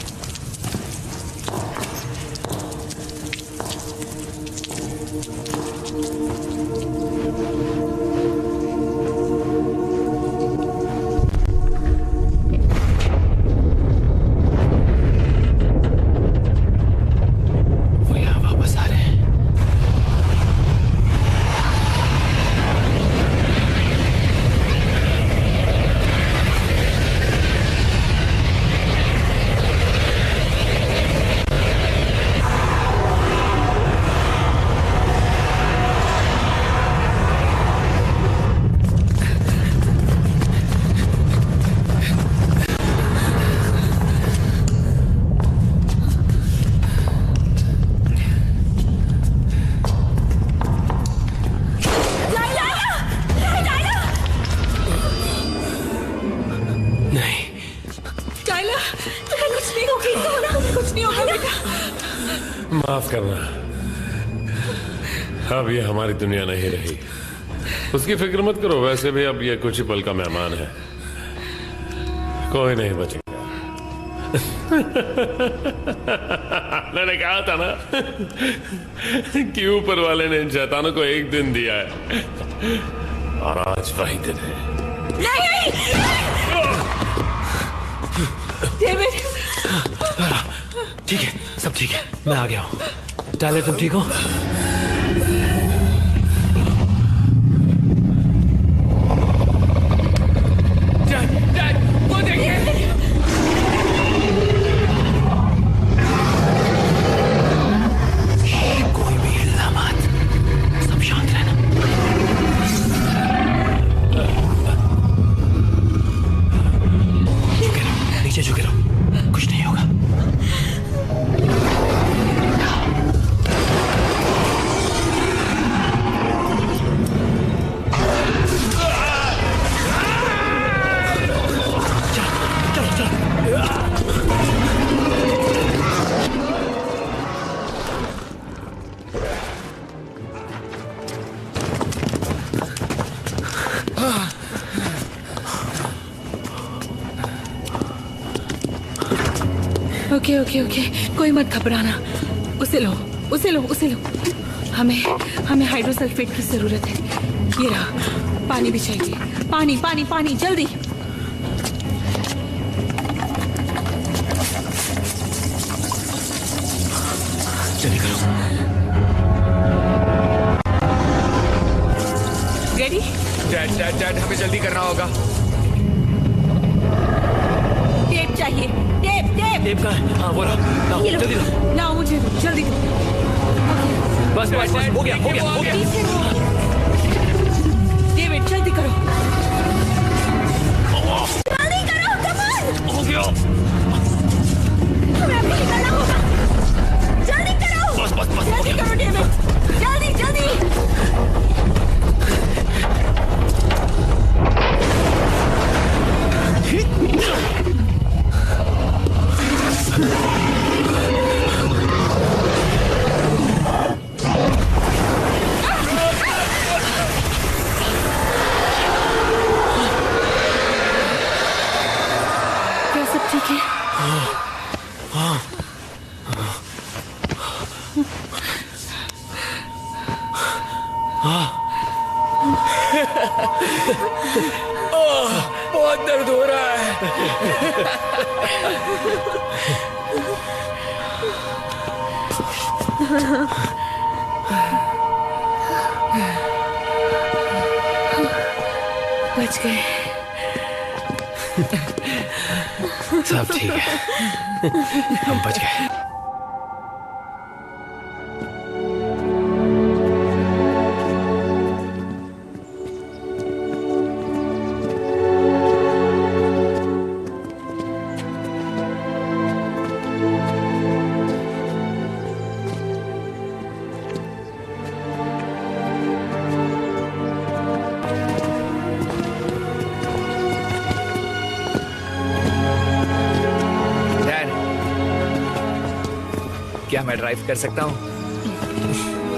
Speaker 11: माफ करना, अब ये हमारी दुनिया नहीं रही। उसकी फिक्र मत करो, वैसे भी अब ये कुछ ही पल का मेहमान है, कोई नहीं बचेगा। मैंने कहा था ना कि ऊपर वाले ने इन शैतानों को एक दिन दिया है और आज वही दिन है।
Speaker 10: नहीं, डेविड।
Speaker 8: ठीक है, सब ठीक है, मैं आ गया हूँ। टायलर, तुम ठीक हो?
Speaker 3: वो देखिए,
Speaker 8: कोई भी हिलना मत, सब शांत रहना। झुके रहो, नीचे झुके रहो, कुछ नहीं होगा।
Speaker 1: ओके ओके ओके, कोई मत घबराना। उसे लो उसे लो उसे लो। हमें हाइड्रोसल्फेट की जरूरत है। ये रहा, पानी भी चाहिए। पानी पानी पानी, जल्दी।
Speaker 8: जल्दी करो।
Speaker 1: रेडी?
Speaker 3: डैड हमें जल्दी करना होगा।
Speaker 1: टेप चाहिए, टेप टेप।
Speaker 8: टेप कहाँ है? हाँ वो रहा,
Speaker 1: ये लो,
Speaker 8: जल्दी लो।
Speaker 1: ना मुझे जल्दी।
Speaker 8: बस बस बस, हो गया हो गया हो गया।
Speaker 1: डेविड जल्दी करो।
Speaker 10: जल्दी करो, कम ऑन।
Speaker 8: हो गया।
Speaker 10: हमें अभी निकलना होगा। जल्दी करो।
Speaker 8: बस बस बस, हो
Speaker 10: जल्दी
Speaker 8: गया।
Speaker 10: करो डेविड, जल्दी जल्दी।
Speaker 1: क्या सब ठीक है?
Speaker 3: बहुत दर्द हो रहा है।
Speaker 1: बच गए।
Speaker 8: सब ठीक है, हम बच गए।
Speaker 3: क्या मैं ड्राइव कर सकता हूँ?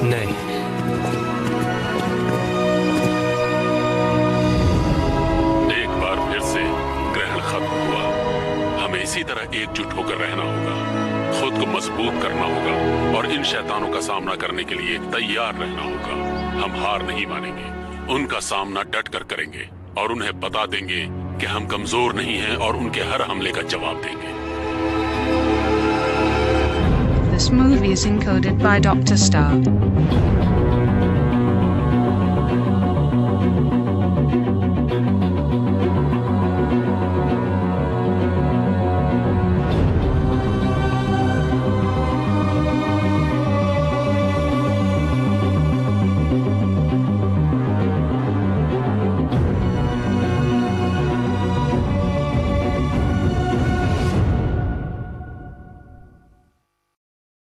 Speaker 8: नहीं।
Speaker 9: एक बार फिर से ग्रहण खत्म हुआ। हमें इसी तरह एकजुट होकर रहना होगा, खुद को मजबूत करना होगा और इन शैतानों का सामना करने के लिए तैयार रहना होगा। हम हार नहीं मानेंगे, उनका सामना डट कर करेंगे और उन्हें बता देंगे कि हम कमजोर नहीं हैं और उनके हर हमले का जवाब देंगे।
Speaker 16: This movie is encoded by Dr. Star.